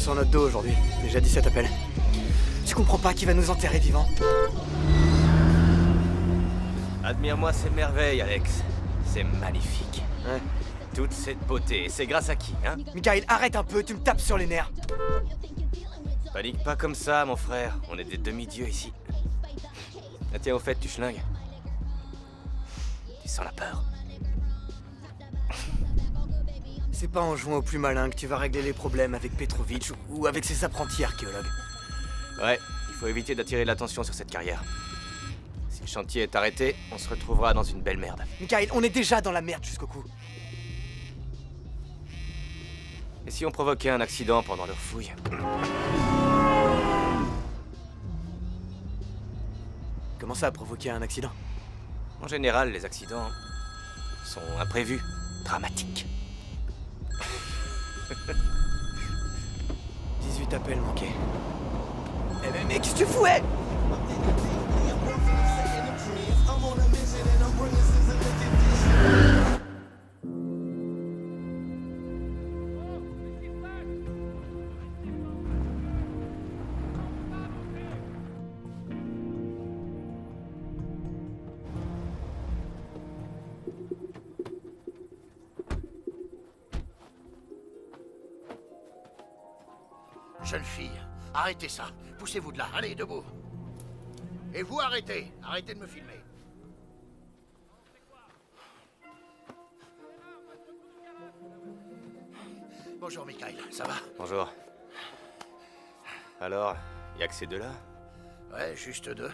sur notre dos aujourd'hui. Déjà 17 appels. Tu comprends pas qu'il va nous enterrer vivants? Admire-moi ces merveilles, Alex. C'est magnifique. Ouais. Toute cette beauté, c'est grâce à qui, hein? Mikhail, arrête un peu, tu me tapes sur les nerfs. Panique pas comme ça, mon frère. On est des demi-dieux ici. Ah tiens, au fait, tu schlingues. Tu sens la peur. C'est pas en jouant au plus malin que tu vas régler les problèmes avec Petrovitch ou avec ses apprentis archéologues. Ouais, il faut éviter d'attirer l'attention sur cette carrière. Si le chantier est arrêté, on se retrouvera dans une belle merde. Mikhail, on est déjà dans la merde jusqu'au cou. Et si on provoquait un accident pendant leur fouille? Comment ça a provoqué un accident? En général, les accidents sont imprévus, dramatiques. 18 appels manqués. Mais qu'est-ce que tu fous, hey? Jeune fille, arrêtez ça. Poussez-vous de là. Allez, debout. Et vous, arrêtez. Arrêtez de me filmer. Bonjour, Mikhail. Ça va? Bonjour. Alors, y a que ces deux-là? Ouais, juste deux.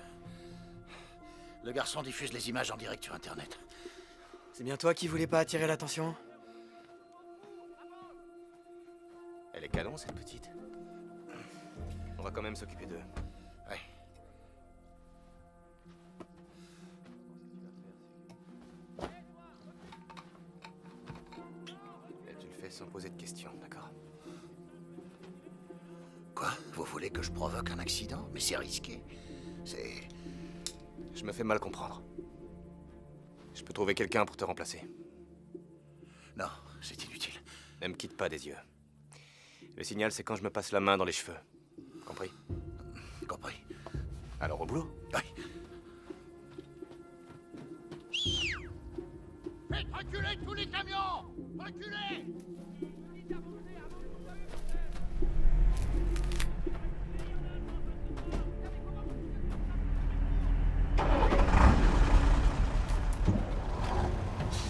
Le garçon diffuse les images en direct sur Internet. C'est bien toi qui voulais pas attirer l'attention? Elle est canon, cette petite. On va quand même s'occuper d'eux. Ouais. Et tu le fais sans poser de questions, d'accord? Quoi? Vous voulez que je provoque un accident? Mais c'est risqué. C'est... Je me fais mal comprendre. Je peux trouver quelqu'un pour te remplacer. Non, c'est inutile. Ne me quitte pas des yeux. Le signal, c'est quand je me passe la main dans les cheveux. Compris? Compris. Alors au boulot? Oui. Faites reculer tous les camions! Reculez!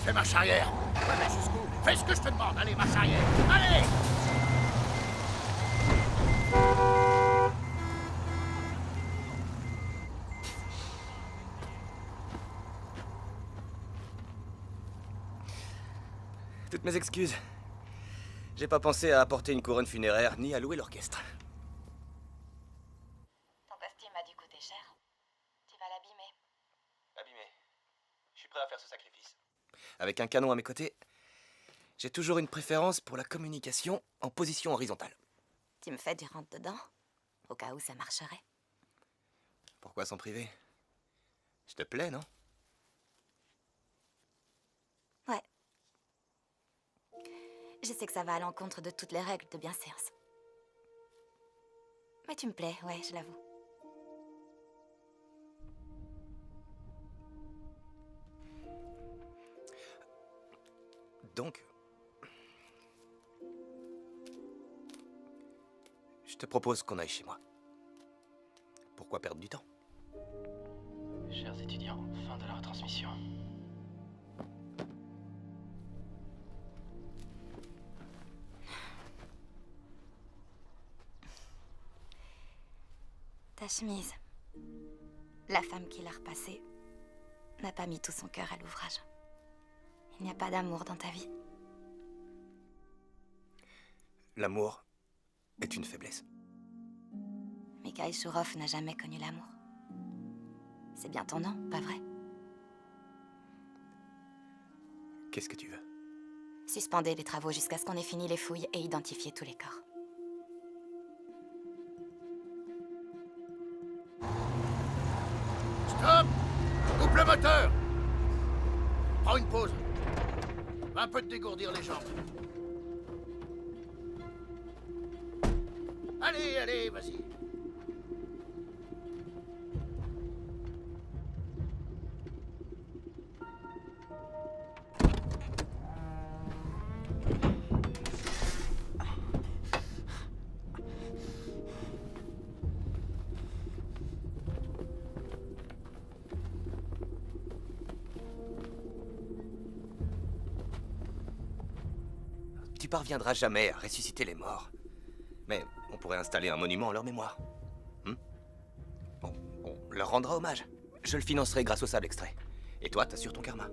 Fais marche arrière. Ouais, mais jusqu'où? Fais ce que je te demande. Allez, marche arrière. Allez! Toutes mes excuses. J'ai pas pensé à apporter une couronne funéraire ni à louer l'orchestre. Ton costume a dû coûter cher. Tu vas l'abîmer. Abîmé. Je suis prêt à faire ce sacrifice. Avec un canon à mes côtés, j'ai toujours une préférence pour la communication en position horizontale. Tu me fais du rentre-dedans, au cas où ça marcherait. Pourquoi s'en priver? Je te plais, non? Ouais. Je sais que ça va à l'encontre de toutes les règles de bienséance. Mais tu me plais, ouais, je l'avoue. Donc, je te propose qu'on aille chez moi. Pourquoi perdre du temps? Chers étudiants, fin de la retransmission. Ta chemise. La femme qui l'a repassée n'a pas mis tout son cœur à l'ouvrage. Il n'y a pas d'amour dans ta vie. L'amour est une faiblesse. Mikhail Chourov n'a jamais connu l'amour. C'est bien ton nom, pas vrai? Qu'est-ce que tu veux? Suspendez les travaux jusqu'à ce qu'on ait fini les fouilles et identifié tous les corps. Stop! Coupe le moteur! Prends une pause. Va un peu te dégourdir les jambes. Allez, allez, vas-y. Tu parviendras jamais à ressusciter les morts. Mais on pourrait installer un monument en leur mémoire. On leur rendra hommage. Je le financerai grâce au sable extrait. Et toi, t'assures ton karma.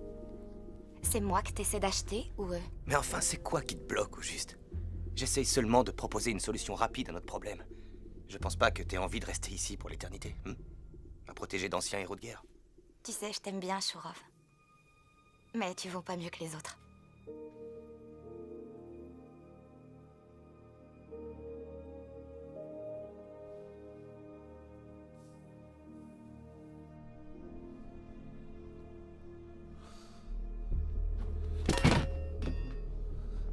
C'est moi que t'essaies d'acheter ou eux? Mais enfin, c'est quoi qui te bloque au juste? J'essaye seulement de proposer une solution rapide à notre problème. Je pense pas que t'aies envie de rester ici pour l'éternité. À protéger d'anciens héros de guerre. Tu sais, je t'aime bien, Shurov. Mais tu vaux pas mieux que les autres.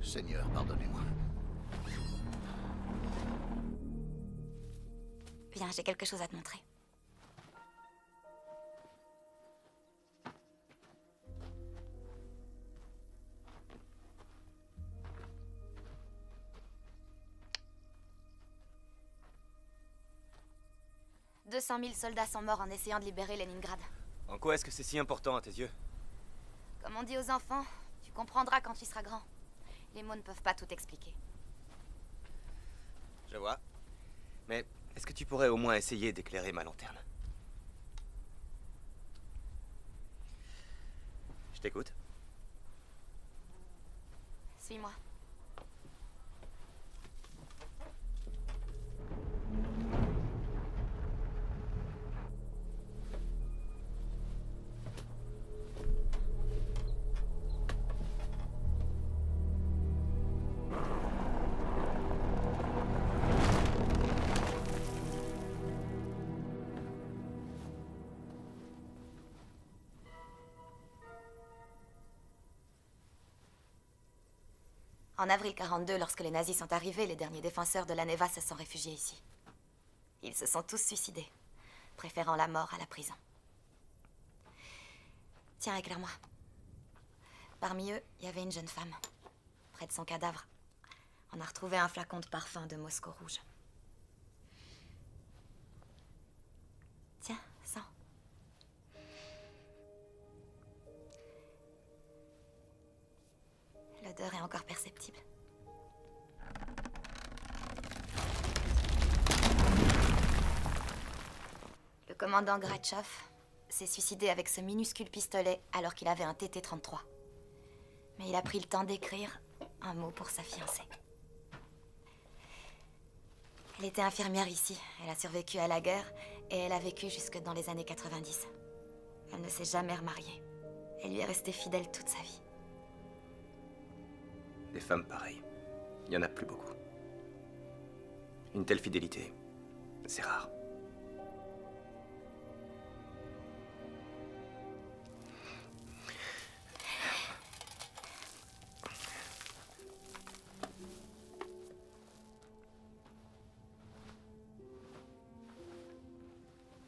Seigneur, pardonnez-moi. Viens, j'ai quelque chose à te montrer. « 200 000 soldats sont morts en essayant de libérer Leningrad. En quoi est-ce que c'est si important à tes yeux? Comme on dit aux enfants, tu comprendras quand tu seras grand. Les mots ne peuvent pas tout expliquer. Je vois. Mais est-ce que tu pourrais au moins essayer d'éclairer ma lanterne? Je t'écoute. Suis-moi. En avril 42, lorsque les nazis sont arrivés, les derniers défenseurs de la Neva se sont réfugiés ici. Ils se sont tous suicidés, préférant la mort à la prison. Tiens, éclaire-moi. Parmi eux, il y avait une jeune femme. Près de son cadavre, on a retrouvé un flacon de parfum de Moscou rouge. Tiens, sens. L'odeur est encore perceptible. Le commandant Gratchov s'est suicidé avec ce minuscule pistolet alors qu'il avait un TT-33. Mais il a pris le temps d'écrire un mot pour sa fiancée. Elle était infirmière ici. Elle a survécu à la guerre et elle a vécu jusque dans les années 90. Elle ne s'est jamais remariée. Elle lui est restée fidèle toute sa vie. Des femmes pareilles, il n'y en a plus beaucoup. Une telle fidélité, c'est rare.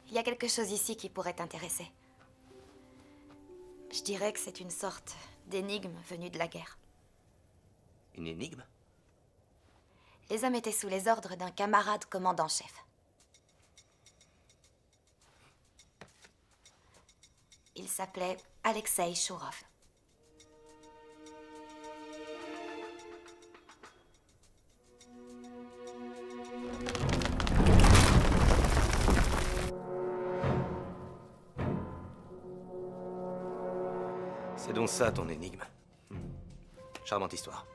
Il y a quelque chose ici qui pourrait t'intéresser. Je dirais que c'est une sorte d'énigme venue de la guerre. Une énigme? Les hommes étaient sous les ordres d'un camarade commandant-chef. Il s'appelait Alexei Shurov. C'est donc ça ton énigme. Charmante histoire.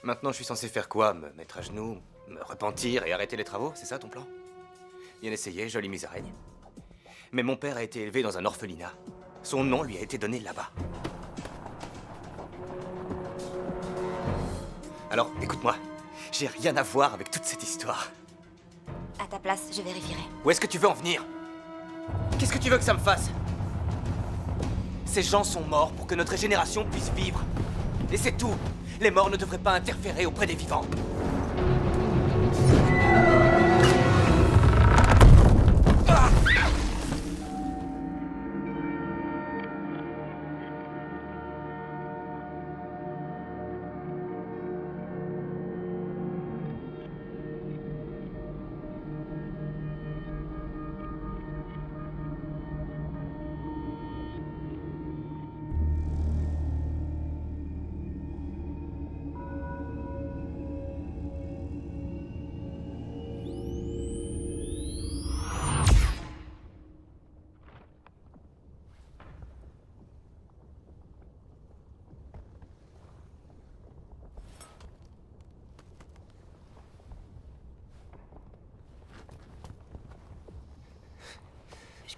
Maintenant, je suis censé faire quoi? Me mettre à genoux, me repentir et arrêter les travaux? C'est ça ton plan? Bien essayé, jolie musaraigne. Mais mon père a été élevé dans un orphelinat. Son nom lui a été donné là-bas. Alors, écoute-moi. J'ai rien à voir avec toute cette histoire. À ta place, je vérifierai. Où est-ce que tu veux en venir? Qu'est-ce que tu veux que ça me fasse? Ces gens sont morts pour que notre génération puisse vivre. Et c'est tout. Les morts ne devraient pas interférer auprès des vivants.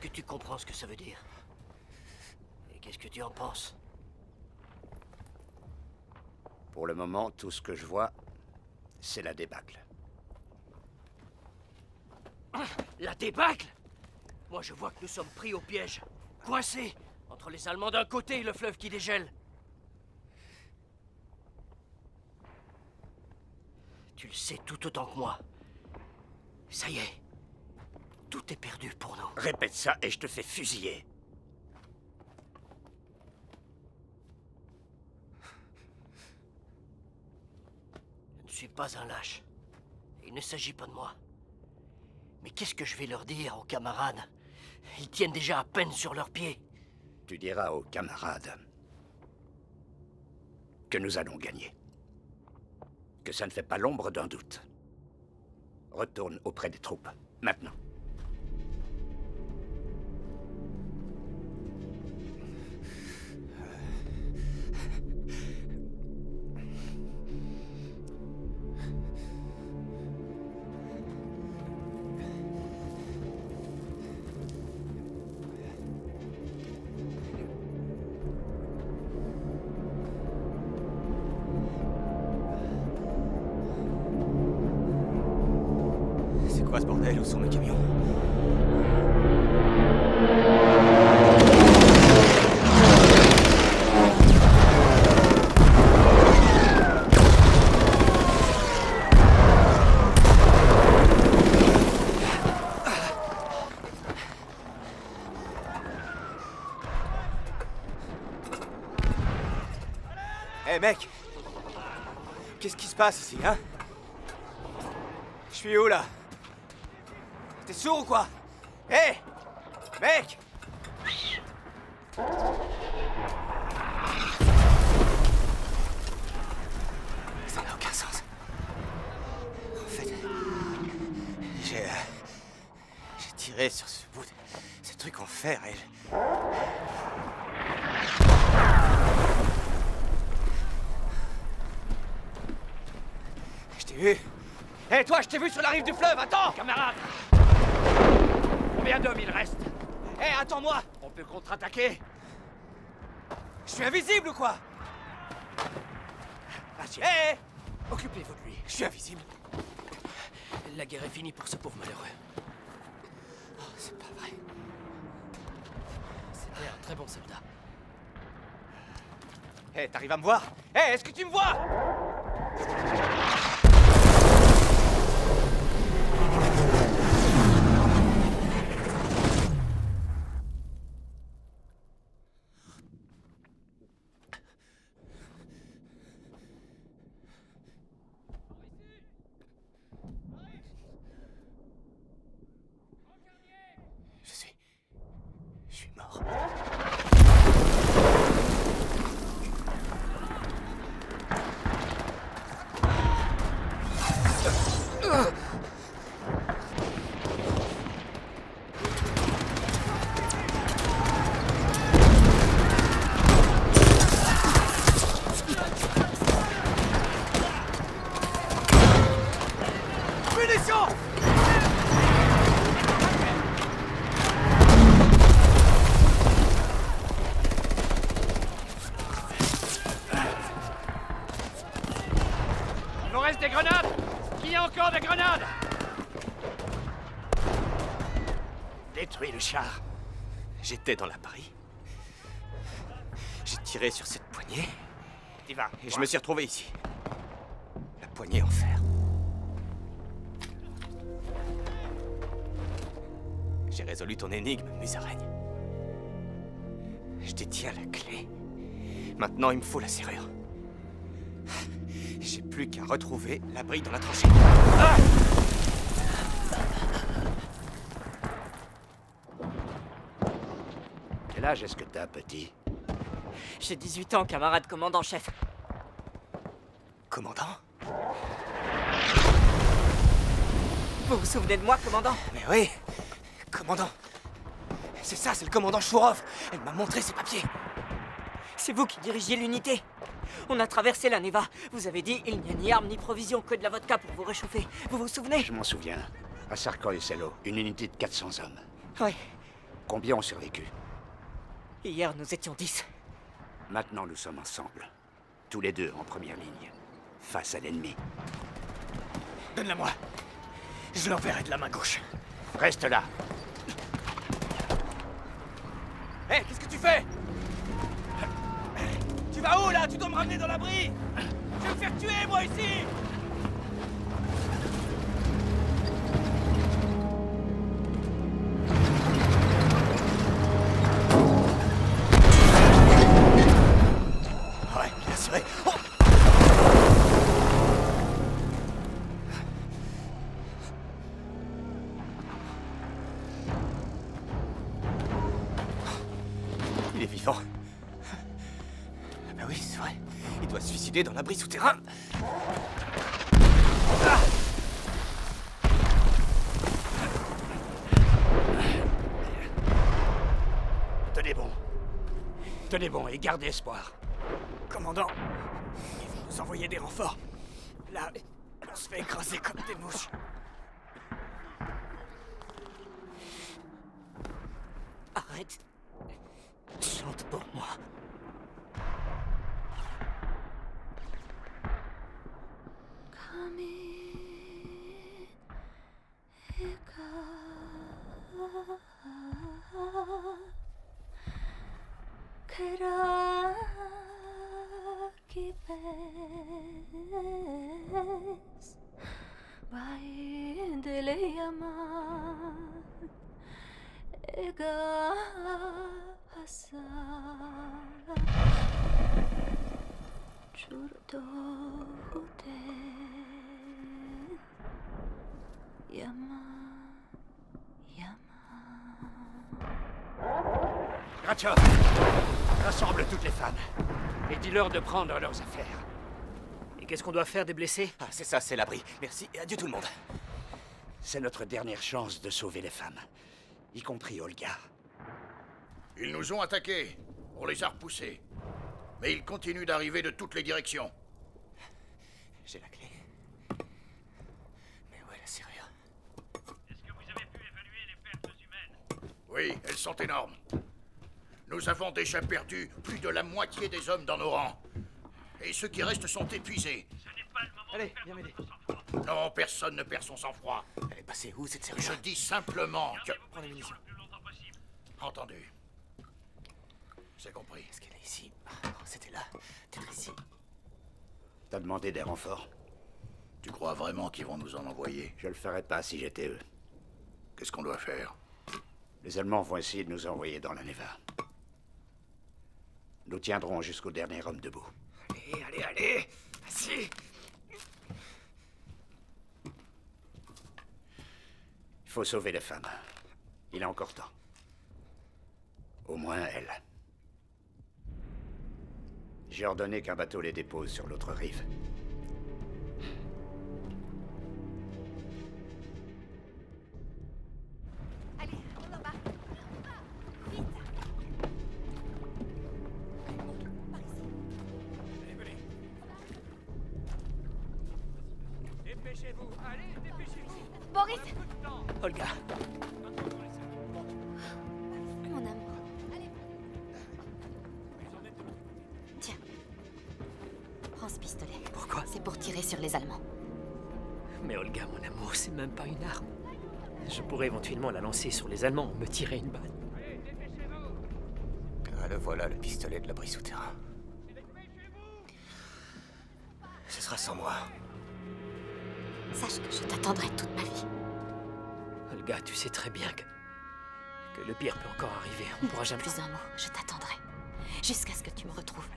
que tu comprends ce que ça veut dire? Et qu'est-ce que tu en penses? Pour le moment, tout ce que je vois, c'est la débâcle. La débâcle? Moi, je vois que nous sommes pris au piège. Coincés entre les Allemands d'un côté et le fleuve qui dégèle. Tu le sais tout autant que moi. Ça y est. Tout est perdu pour nous. Répète ça et je te fais fusiller. Je ne suis pas un lâche. Il ne s'agit pas de moi. Mais qu'est-ce que je vais leur dire aux camarades? Ils tiennent déjà à peine sur leurs pieds. Tu diras aux camarades que nous allons gagner. Que ça ne fait pas l'ombre d'un doute. Retourne auprès des troupes, maintenant. C'est quoi ce bordel? Où sont mes camions? Hé mec! Qu'est-ce qui se passe ici, hein? Je suis où là? T'es sourd ou quoi? Hé! Mec! Ça n'a aucun sens. En fait, j'ai tiré sur ce bout de ce truc en fer et je t'ai vu. Hé toi, je t'ai vu sur la rive du fleuve, attends! Camarades! Combien d'hommes il reste? Hé, attends-moi! On peut contre-attaquer? Je suis invisible ou quoi? Assez. Hé! Occupez-vous de lui. Je suis invisible. La guerre est finie pour ce pauvre malheureux. Oh, c'est pas vrai. C'était un très bon soldat. Hé, t'arrives à me voir? Hé, est-ce que tu me vois? Je suis mort. Munitions! Il vous reste des grenades? Qui a encore des grenades? Détruis le char. J'étais dans l'abri. J'ai tiré sur cette poignée T'y vas. et je me suis retrouvé ici. La poignée en fer. J'ai résolu ton énigme, musaraigne. Je détiens la clé. Maintenant, il me faut la serrure. J'ai plus qu'à retrouver l'abri dans la tranchée. Ah! Quel âge est-ce que t'as, petit? J'ai 18 ans, camarade commandant-chef. Commandant? Vous vous souvenez de moi, commandant? Mais oui, commandant. C'est ça, c'est le commandant Chourov. Elle m'a montré ses papiers. C'est vous qui dirigiez l'unité. On a traversé la Neva. Vous avez dit, il n'y a ni armes ni provisions, que de la vodka pour vous réchauffer. Vous vous souvenez? Je m'en souviens. À Sarkoy-Selo, une unité de 400 hommes. Oui. Combien ont survécu? Hier, nous étions 10. Maintenant, nous sommes ensemble. Tous les deux en première ligne. Face à l'ennemi. Donne-la-moi. Je l'enverrai de la main gauche. Reste là. Hé, qu'est-ce que tu fais? Tu vas où, là? Tu dois me ramener dans l'abri! Je vais me faire tuer, moi, ici! Ouais, bien sûr. Oh. Il est vivant. Ah bah oui, c'est vrai. Il doit se suicider dans l'abri souterrain. Ah. Tenez bon. Tenez bon et gardez espoir. Commandant, ils vont nous envoyer des renforts. Là, on se fait écraser comme des mouches. Arrête. Chante pour moi. Gratchov, rassemble toutes les femmes et dis-leur de prendre leurs affaires. Et qu'est-ce qu'on doit faire des blessés? Ah, c'est ça, c'est l'abri. Merci et adieu tout le monde. C'est notre dernière chance de sauver les femmes, y compris Olga. Ils nous ont attaqués. On les a repoussés. Mais ils continuent d'arriver de toutes les directions. J'ai la clé. Mais où est la serrure? Est-ce que vous avez pu évaluer les pertes humaines? Oui, elles sont énormes. Nous avons déjà perdu plus de la moitié des hommes dans nos rangs. Et ceux qui restent sont épuisés. Ce n'est pas le moment Allez, de perdre viens m'aider. votre sang-froid. Non, personne ne perd son sang-froid. Elle est passée où, cette serrure? Je dis simplement que... Gardez vos positions le plus longtemps possible. Entendu. C'est compris. Est-ce qu'elle est ici? Ah, non, c'était là. Peut-être ici. T'as demandé des renforts? Tu crois vraiment qu'ils vont nous en envoyer? Je le ferais pas si j'étais eux. Qu'est-ce qu'on doit faire? Les Allemands vont essayer de nous envoyer dans la Neva. Nous tiendrons jusqu'au dernier homme debout. Allez, vas-y. Il faut sauver les femmes. Il a encore temps. Au moins elle. J'ai ordonné qu'un bateau les dépose sur l'autre rive. Allez, on en bas. Vite. Par ici. Dépêchez-vous, allez, dépêchez-vous. Boris, Olga, mon amour. Allez. Tiens. Prends ce pistolet. pourquoi? C'est pour tirer sur les Allemands. Mais Olga, mon amour, c'est même pas une arme. Je pourrais éventuellement la lancer sur les Allemands ou me tirer une balle. Ah, le voilà, le pistolet de l'abri souterrain. Ce sera sans moi. Sache que je t'attendrai toute ma vie. Olga, tu sais très bien que le pire peut encore arriver. On pourra jamais... Plus un mot, je t'attendrai. Jusqu'à ce que tu me retrouves.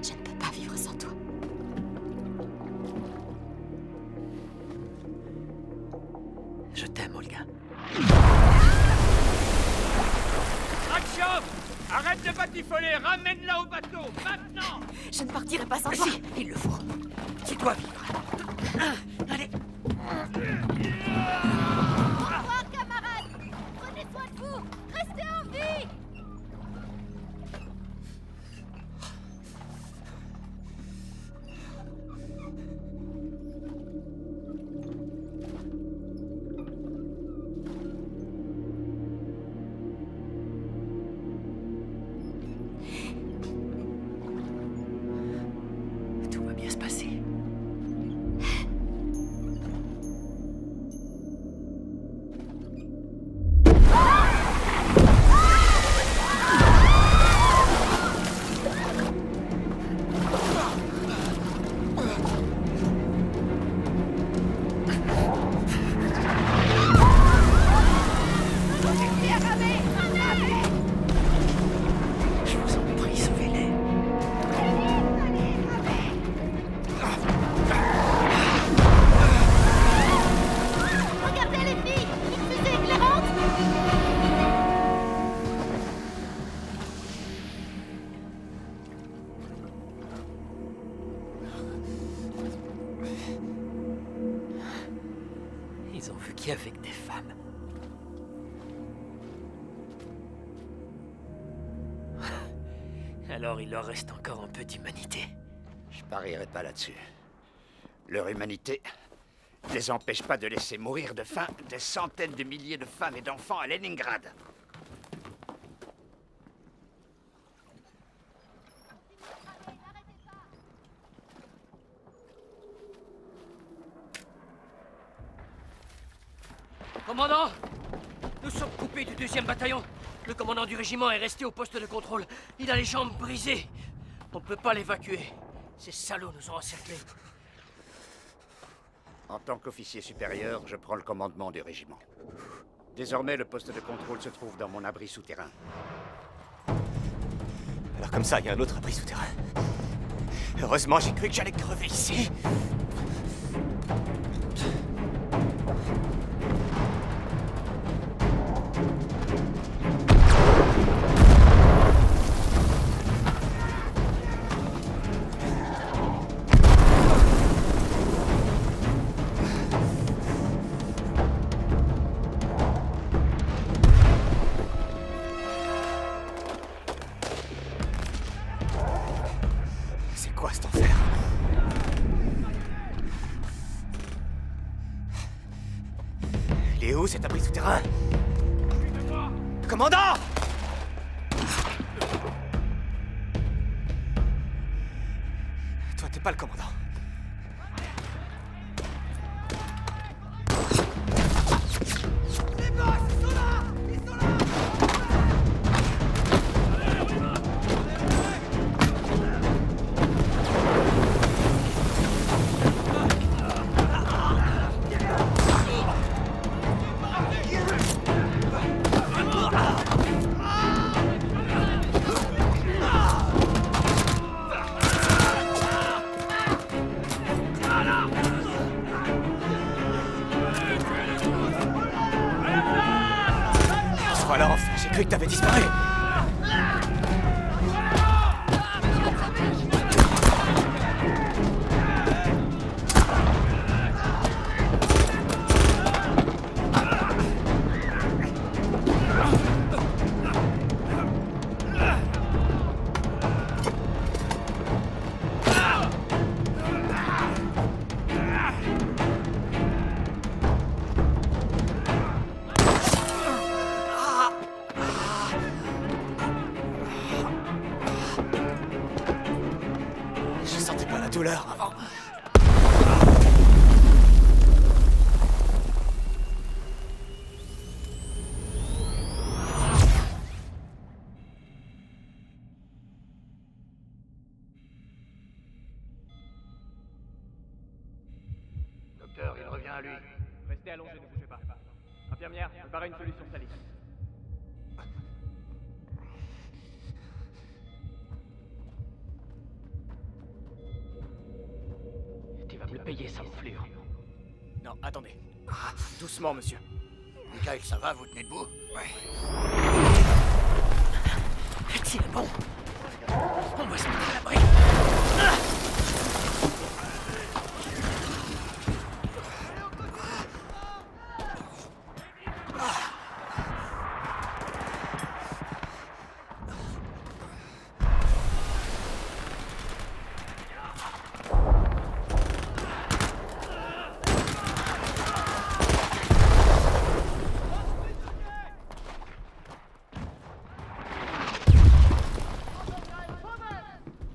Je ne peux pas vivre sans toi. Je t'aime, Olga. Gratchov! Arrête de batifoler, ramène-la au bateau, maintenant! Je ne partirai pas sans toi. Si, il le faut. Tu dois vivre. Allez. Au revoir, camarades. Prenez soin de vous. Restez en vie. pourvu qu'il y ait avec des femmes. Alors il leur reste encore un peu d'humanité. Je parierai pas là-dessus. Leur humanité ne les empêche pas de laisser mourir de faim des centaines de milliers de femmes et d'enfants à Leningrad. Commandant! Nous sommes coupés du 2e bataillon. Le commandant du régiment est resté au poste de contrôle. Il a les jambes brisées. On ne peut pas l'évacuer. Ces salauds nous ont encerclés. En tant qu'officier supérieur, je prends le commandement du régiment. Désormais, le poste de contrôle se trouve dans mon abri souterrain. Alors comme ça, il y a un autre abri souterrain. Heureusement, j'ai cru que j'allais crever ici. C'est quoi cet enfer? Il est où cet abri souterrain? Commandant! Toi, t'es pas le commandant. Alors enfin, j'ai cru que t'avais disparu. Je sentais pas la douleur avant. Docteur, il revient à lui. Restez allongés, ne bougez pas. Infirmière, préparez une solution salive. Tu vas me le payer, ça, enflure. Non, attendez. Doucement, monsieur. Michael, ça va, vous tenez debout? Tiens, bon. On va se mettre à l'abri.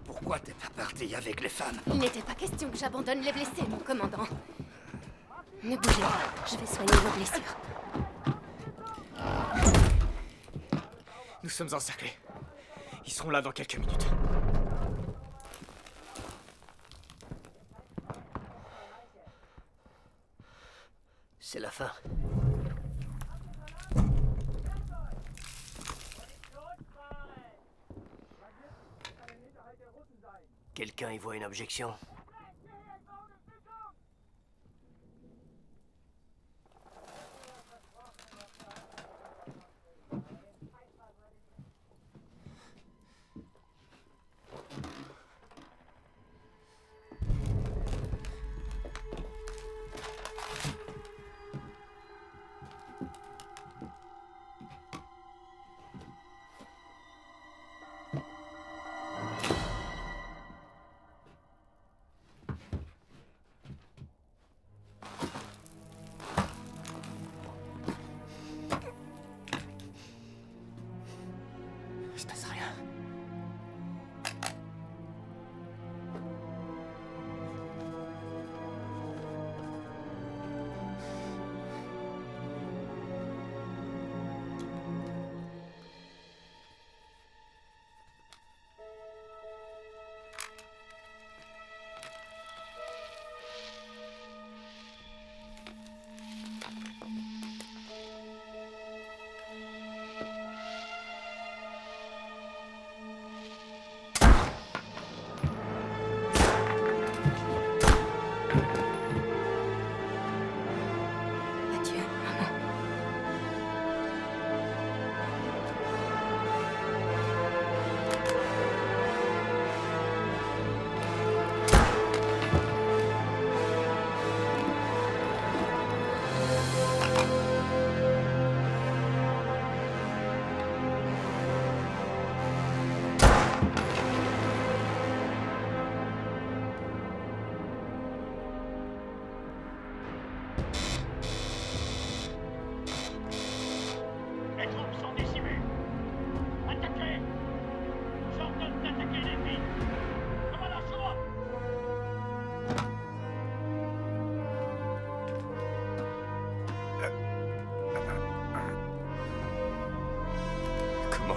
Pourquoi t'es pas parti avec les femmes? Il n'était pas question que j'abandonne les blessés, mon commandant. Ne bougez pas, je vais soigner vos blessures. Nous sommes encerclés. Ils seront là dans quelques minutes. C'est la fin. Quelqu'un y voit une objection?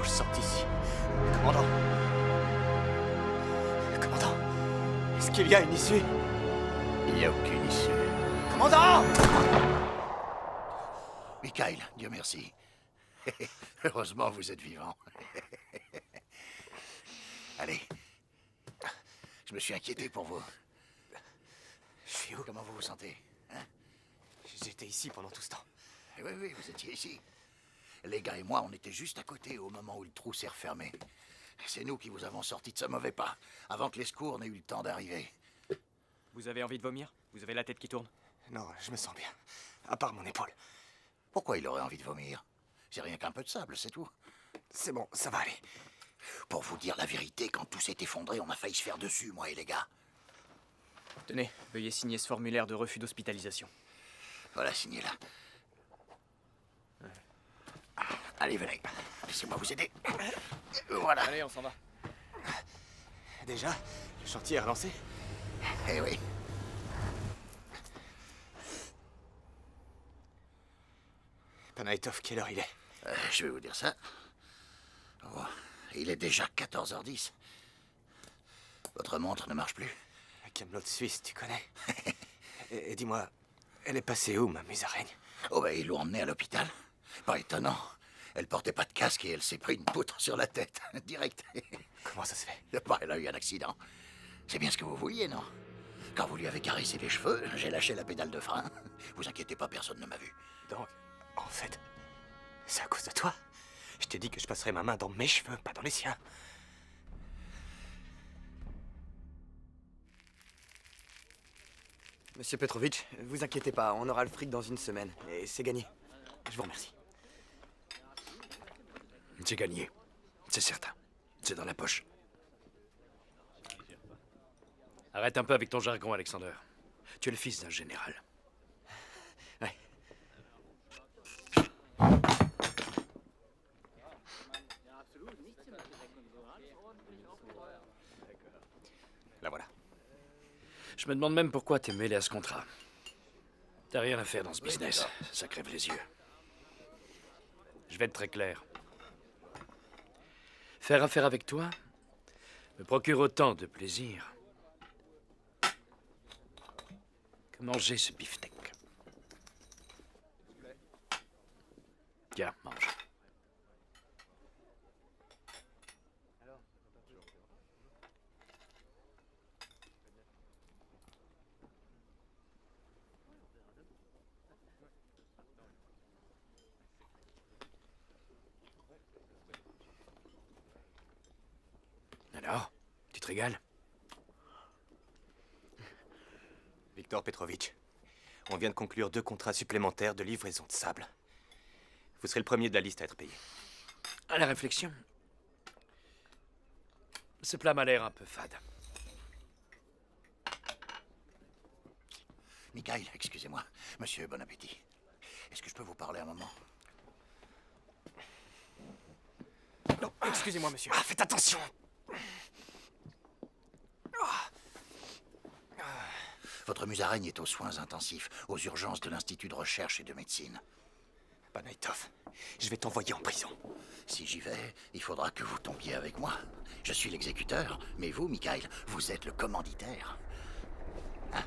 je sorte d'ici. Commandant. Commandant. Est-ce qu'il y a une issue? Il n'y a aucune issue. Commandant! Mikhail, Dieu merci. Heureusement, vous êtes vivant. Allez. Je me suis inquiété pour vous. Je suis où? Comment vous vous sentez, hein? J'étais ici pendant tout ce temps. Oui, oui, vous étiez ici. Les gars et moi, on était juste à côté au moment où le trou s'est refermé. C'est nous qui vous avons sorti de ce mauvais pas, avant que les secours n'aient eu le temps d'arriver. Vous avez envie de vomir? Vous avez la tête qui tourne? Non, je me sens bien. À part mon épaule. Pourquoi il aurait envie de vomir? C'est rien qu'un peu de sable, c'est tout. C'est bon, ça va aller. Pour vous dire la vérité, quand tout s'est effondré, on a failli se faire dessus, moi et les gars. Tenez, veuillez signer ce formulaire de refus d'hospitalisation. Voilà, signez-la. Allez, venez. Laissez-moi vous aider. Voilà. Allez, on s'en va. Déjà? Le chantier est relancé? Eh oui. Panaitov, quelle heure il est? Je vais vous dire ça. Oh, il est déjà 14h10. Votre montre ne marche plus? La camelote suisse, tu connais? Et dis-moi, elle est passée où, ma musaraigne? Oh, ben, ils l'ont emmenée à l'hôpital. Pas étonnant. Elle portait pas de casque et elle s'est pris une poutre sur la tête. Direct. Comment ça se fait? Bah, elle a eu un accident. C'est bien ce que vous vouliez, non? Quand vous lui avez caressé les cheveux, j'ai lâché la pédale de frein. Vous inquiétez pas, personne ne m'a vu. Donc, en fait, c'est à cause de toi. Je t'ai dit que je passerais ma main dans mes cheveux, pas dans les siens. Monsieur Petrovitch, vous inquiétez pas, on aura le fric dans une semaine. Et c'est gagné. Je vous remercie. C'est gagné. C'est certain. C'est dans la poche. Arrête un peu avec ton jargon, Alexander. Tu es le fils d'un général. Ouais. La voilà. Je me demande même pourquoi t'es mêlé à ce contrat. T'as rien à faire dans ce business. Ça crève les yeux. Je vais être très clair. Faire affaire avec toi me procure autant de plaisir que manger ce beefsteak. Tiens, mange. Alors, tu te régales? Viktor Petrovitch, on vient de conclure 2 contrats supplémentaires de livraison de sable. Vous serez le premier de la liste à être payé. À la réflexion, ce plat m'a l'air un peu fade. Mikhail, excusez-moi. Monsieur, bon appétit. Est-ce que je peux vous parler un moment? Non, excusez-moi, monsieur. Ah, faites attention! Votre musaraigne est aux soins intensifs, aux urgences de l'Institut de recherche et de médecine. Panaitov, je vais t'envoyer en prison. Si j'y vais, il faudra que vous tombiez avec moi. Je suis l'exécuteur, mais vous, Mikhail, vous êtes le commanditaire. Hein?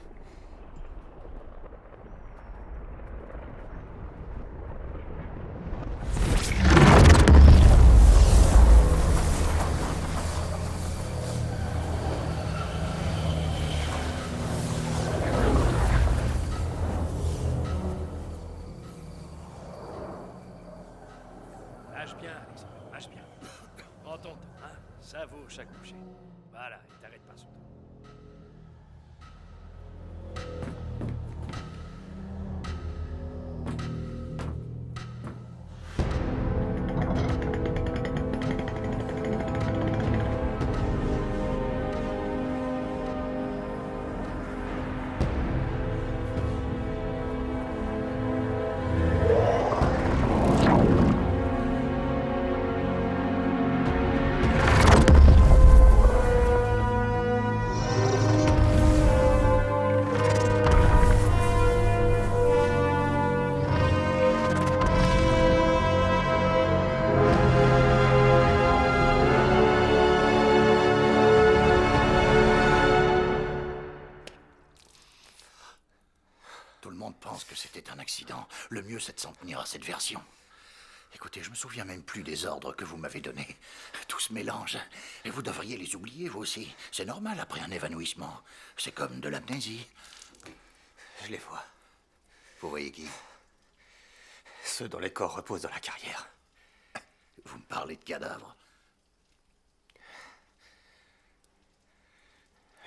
Mâche bien, Alexander, mâche bien. Prends ton temps, hein. Savoure chaque bouchée. Voilà, et t'arrêtes pas surtout. monde pense que c'était un accident. Le mieux, c'est de s'en tenir à cette version. Écoutez, je me souviens même plus des ordres que vous m'avez donnés. Tout se mélange. Et vous devriez les oublier, vous aussi. C'est normal après un évanouissement. C'est comme de l'amnésie. Je les vois. Vous voyez qui? Ceux dont les corps reposent dans la carrière. Vous me parlez de cadavres?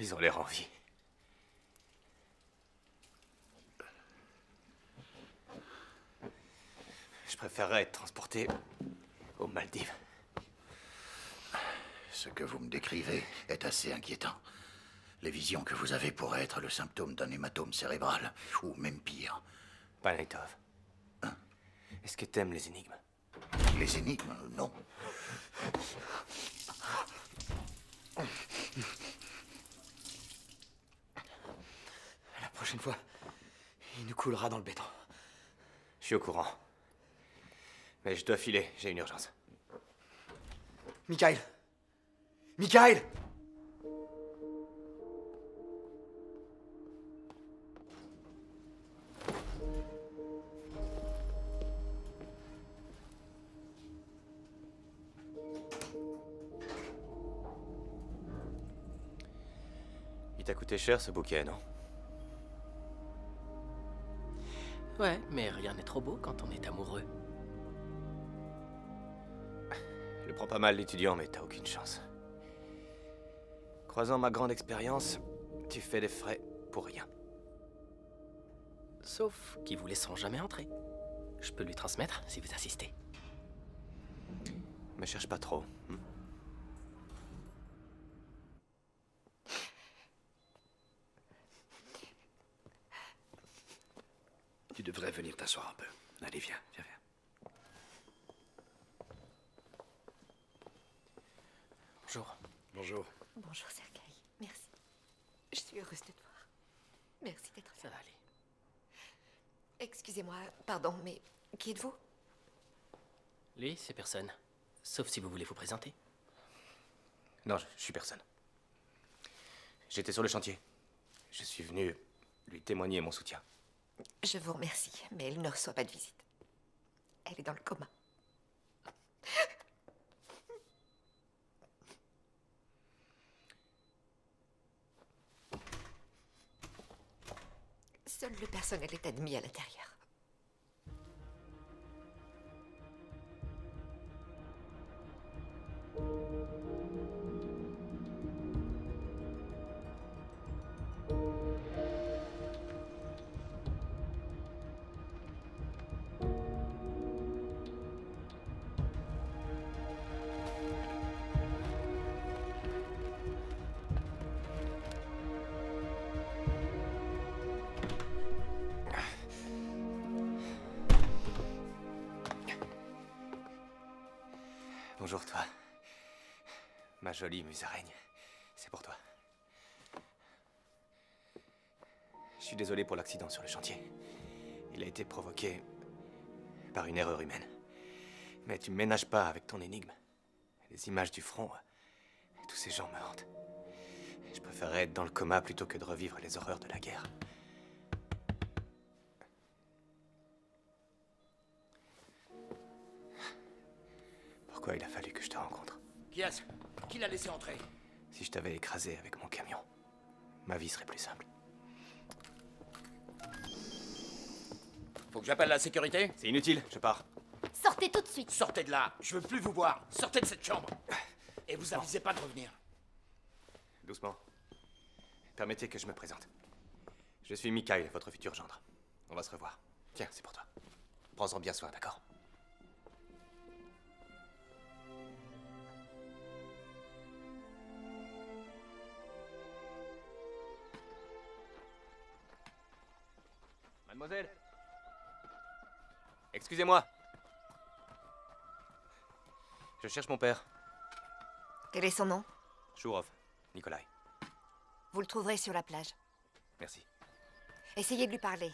Ils ont l'air en vie. Je préférerais être transporté aux Maldives. Ce que vous me décrivez est assez inquiétant. Les visions que vous avez pourraient être le symptôme d'un hématome cérébral, ou même pire. Panaitov. Est-ce que t'aimes les énigmes? Les énigmes, non. La prochaine fois, il nous coulera dans le béton. Je suis au courant. Mais je dois filer, j'ai une urgence. Mikhail! Mikhail! Il t'a coûté cher ce bouquet, non? Ouais, mais rien n'est trop beau quand on est amoureux. Je le prends pas mal l'étudiant, mais t'as aucune chance. Croisant ma grande expérience, tu fais des frais pour rien. Sauf qu'ils vous laisseront jamais entrer. Je peux lui transmettre si vous insistez. Me cherche pas trop. Tu devrais venir t'asseoir un peu. Allez, viens, viens, viens. Bonjour. Bonjour. Bonjour, Sergueï. Merci. Je suis heureuse de te voir. Merci d'être là. Ça va aller. Excusez-moi, pardon, mais qui êtes-vous? Lui, c'est personne. Sauf si vous voulez vous présenter. Non, je suis personne. J'étais sur le chantier. Je suis venu lui témoigner mon soutien. Je vous remercie, mais elle ne reçoit pas de visite. Elle est dans le coma. Seul le personnel est admis à l'intérieur. Bonjour, toi. Ma jolie musaraigne. C'est pour toi. Je suis désolé pour l'accident sur le chantier. Il a été provoqué par une erreur humaine. Mais tu me ménages pas avec ton énigme. Les images du front, tous ces gens me hantent. Je préférerais être dans le coma plutôt que de revivre les horreurs de la guerre. Pourquoi il a fallu que je te rencontre? Qui est-ce? Qui l'a laissé entrer? Si je t'avais écrasé avec mon camion, ma vie serait plus simple. Faut que j'appelle la sécurité? C'est inutile, je pars. Sortez tout de suite. Sortez de là, je veux plus vous voir. Sortez de cette chambre. Et vous avisez pas de revenir. Doucement. Permettez que je me présente. Je suis Mikhail, votre futur gendre. On va se revoir. Tiens, c'est pour toi. Prends-en bien soin, d'accord? Mademoiselle. Excusez-moi. Je cherche mon père. Quel est son nom? Chourov. Nikolai. Vous le trouverez sur la plage. Merci. Essayez de lui parler.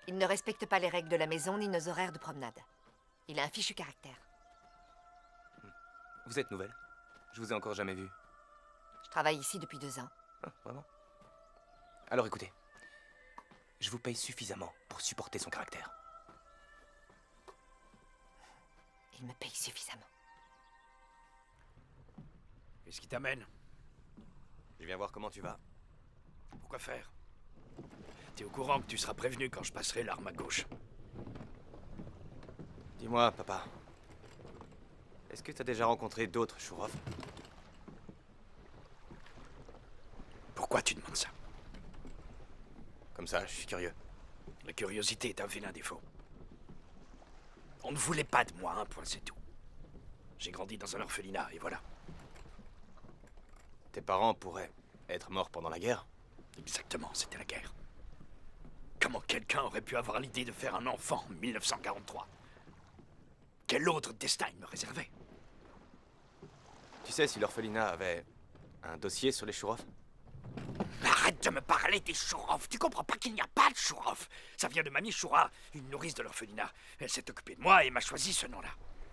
Il ne respecte pas les règles de la maison ni nos horaires de promenade. Il a un fichu caractère. Vous êtes nouvelle? Je vous ai encore jamais vu. Je travaille ici depuis 2 ans. Ah, vraiment? Alors écoutez. Je vous paye suffisamment pour supporter son caractère. Il me paye suffisamment. Qu'est-ce qui t'amène? Je viens voir comment tu vas. Pourquoi faire? T'es au courant que tu seras prévenu quand je passerai l'arme à gauche. Dis-moi, papa. Est-ce que t'as déjà rencontré d'autres Shurov? Pourquoi tu demandes ça? Comme ça, je suis curieux. La curiosité est un vilain défaut. On ne voulait pas de moi, un point, c'est tout. J'ai grandi dans un orphelinat, et voilà. Tes parents pourraient être morts pendant la guerre? Exactement, c'était la guerre. Comment quelqu'un aurait pu avoir l'idée de faire un enfant en 1943? Quel autre destin il me réservait? Tu sais si l'orphelinat avait un dossier sur les Shurov? Arrête de me parler des Shurov. Tu comprends pas qu'il n'y a pas de Shurov. Ça vient de Mamie Shura, une nourrice de l'orphelinat. Elle s'est occupée de moi et m'a choisi ce nom-là.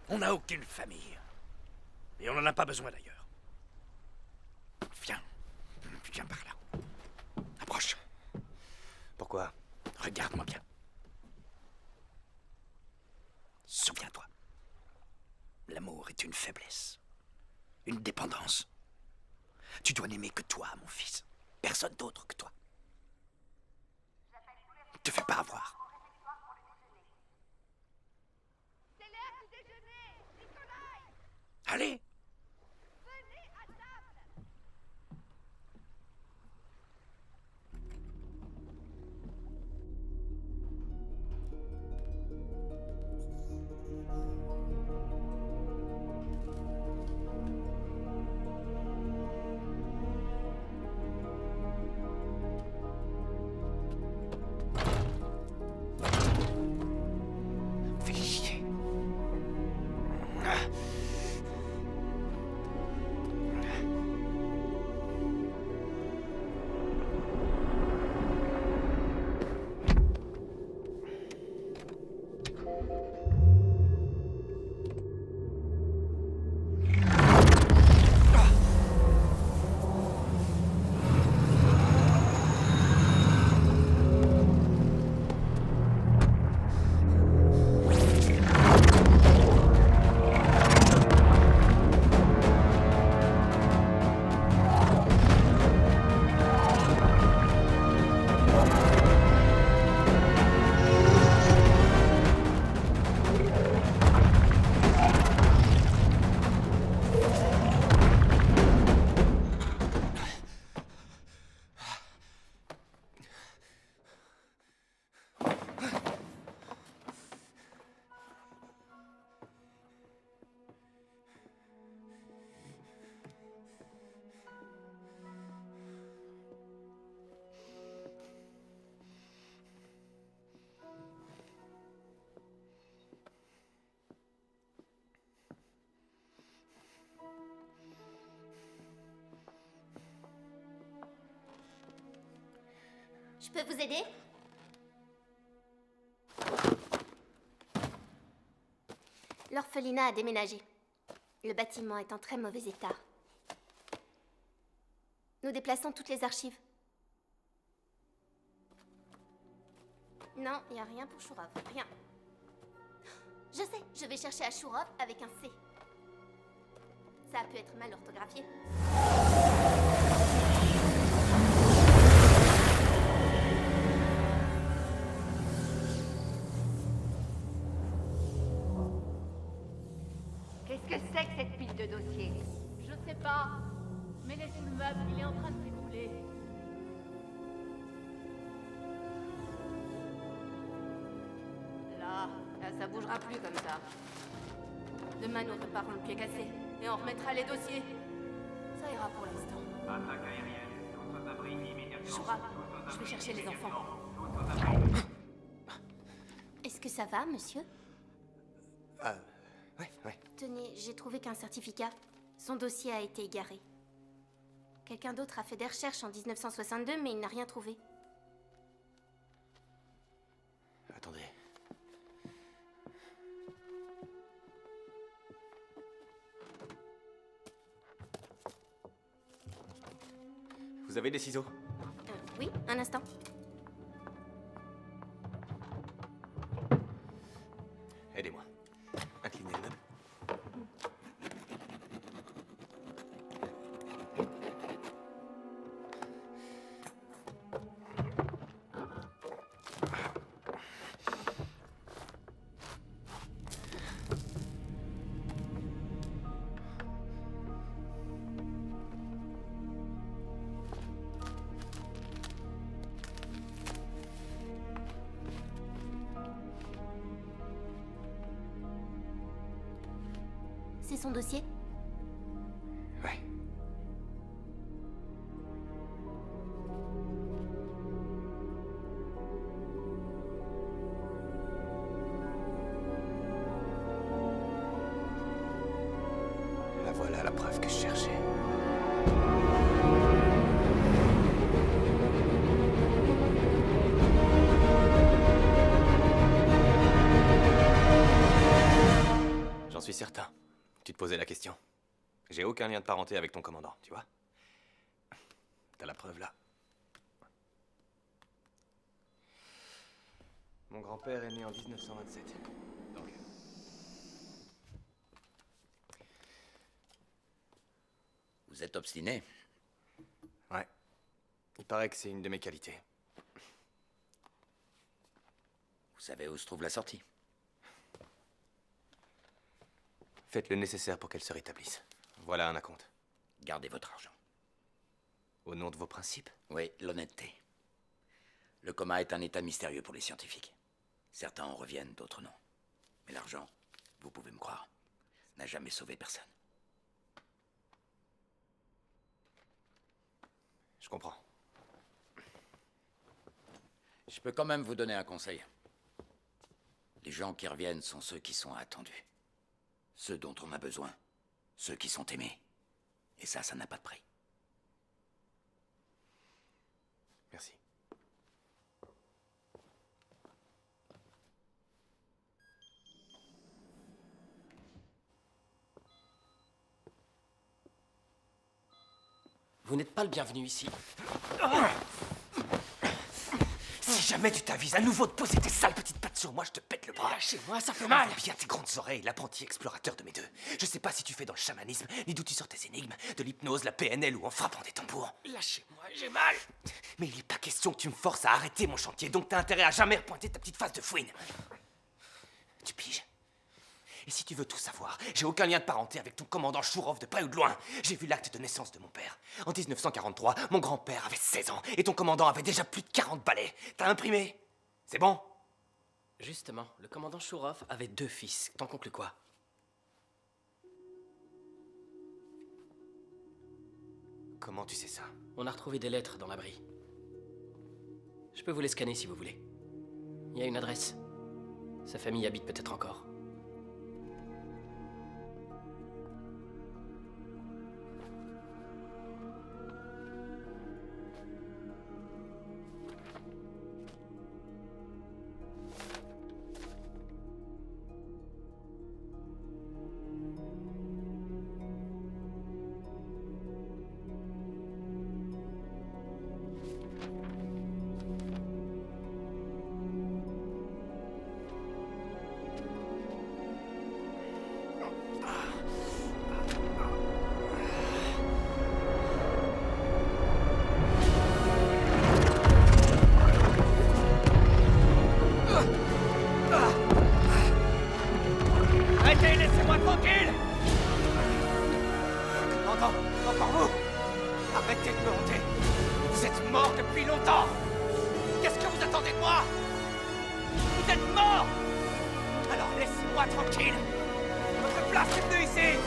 On n'a aucune famille. Et on n'en a pas besoin d'ailleurs. Viens. Viens par là. Approche. Pourquoi? Regarde-moi bien. Souviens-toi. L'amour est une faiblesse. Une dépendance. Tu dois n'aimer que toi, mon fils. Personne d'autre que toi. Ne te fais pas avoir. Allez! Fais chier. Je peux vous aider? L'orphelinat a déménagé. Le bâtiment est en très mauvais état. Nous déplaçons toutes les archives. Non, il n'y a rien pour Shurov. Rien. Je sais, je vais chercher à Shurov avec un C. Ça a pu être mal orthographié. Qu'est-ce que c'est que cette pile de dossiers? Je sais pas. Mais laisse sous le meuble, il est en train de s'écrouler. Là, ça bougera plus comme ça. Demain, nous réparons le pied cassé et on remettra les dossiers. Ça ira pour l'instant. Attaque aérienne. Tous aux abris immédiatement. Shura, je vais chercher les enfants. Tous aux abris. Est-ce que ça va, monsieur? Ouais. Tenez, j'ai trouvé qu'un certificat. Son dossier a été égaré. Quelqu'un d'autre a fait des recherches en 1962, mais il n'a rien trouvé. Attendez. Vous avez des ciseaux? Oui, un instant. C'est son dossier? Ouais. La voilà, la preuve que je cherchais. J'en suis certain. Tu te posais la question. J'ai aucun lien de parenté avec ton commandant, tu vois? T'as la preuve là. Mon grand-père est né en 1927. Donc... Vous êtes obstiné? Ouais. Il paraît que c'est une de mes qualités. Vous savez où se trouve la sortie? Faites le nécessaire pour qu'elle se rétablisse. Voilà un acompte. Gardez votre argent. Au nom de vos principes? Oui, l'honnêteté. Le coma est un état mystérieux pour les scientifiques. Certains en reviennent, d'autres non. Mais l'argent, vous pouvez me croire, n'a jamais sauvé personne. Je comprends. Je peux quand même vous donner un conseil. Les gens qui reviennent sont ceux qui sont attendus. Ceux dont on a besoin. Ceux qui sont aimés. Et ça n'a pas de prix. Merci. Vous n'êtes pas le bienvenu ici. Si jamais tu t'avises à nouveau de poser tes sales petites pattes sur moi, je te pète le bras. Lâchez-moi, ça fait mal. Bien tes grandes oreilles, l'apprenti explorateur de mes deux. Je sais pas si tu fais dans le chamanisme, ni d'où tu sors tes énigmes, de l'hypnose, la PNL ou en frappant des tambours. Lâchez-moi, j'ai mal. Mais il n'est pas question que tu me forces à arrêter mon chantier, donc t'as intérêt à jamais repointer ta petite face de fouine. Tu piges? Et si tu veux tout savoir, j'ai aucun lien de parenté avec ton commandant Chourov de près ou de loin. J'ai vu l'acte de naissance de mon père. En 1943, mon grand-père avait 16 ans et ton commandant avait déjà plus de 40 balais. T'as imprimé? C'est bon? Justement, le commandant Chourov avait 2 fils. T'en conclus quoi? Comment tu sais ça? On a retrouvé des lettres dans l'abri. Je peux vous les scanner si vous voulez. Il y a une adresse. Sa famille habite peut-être encore. Arrêtez, laissez-moi tranquille! Commandant, encore vous? Arrêtez de me hanter. Vous êtes mort depuis longtemps. Qu'est-ce que vous attendez de moi? Vous êtes mort! Alors laissez-moi tranquille! Votre place est venue ici!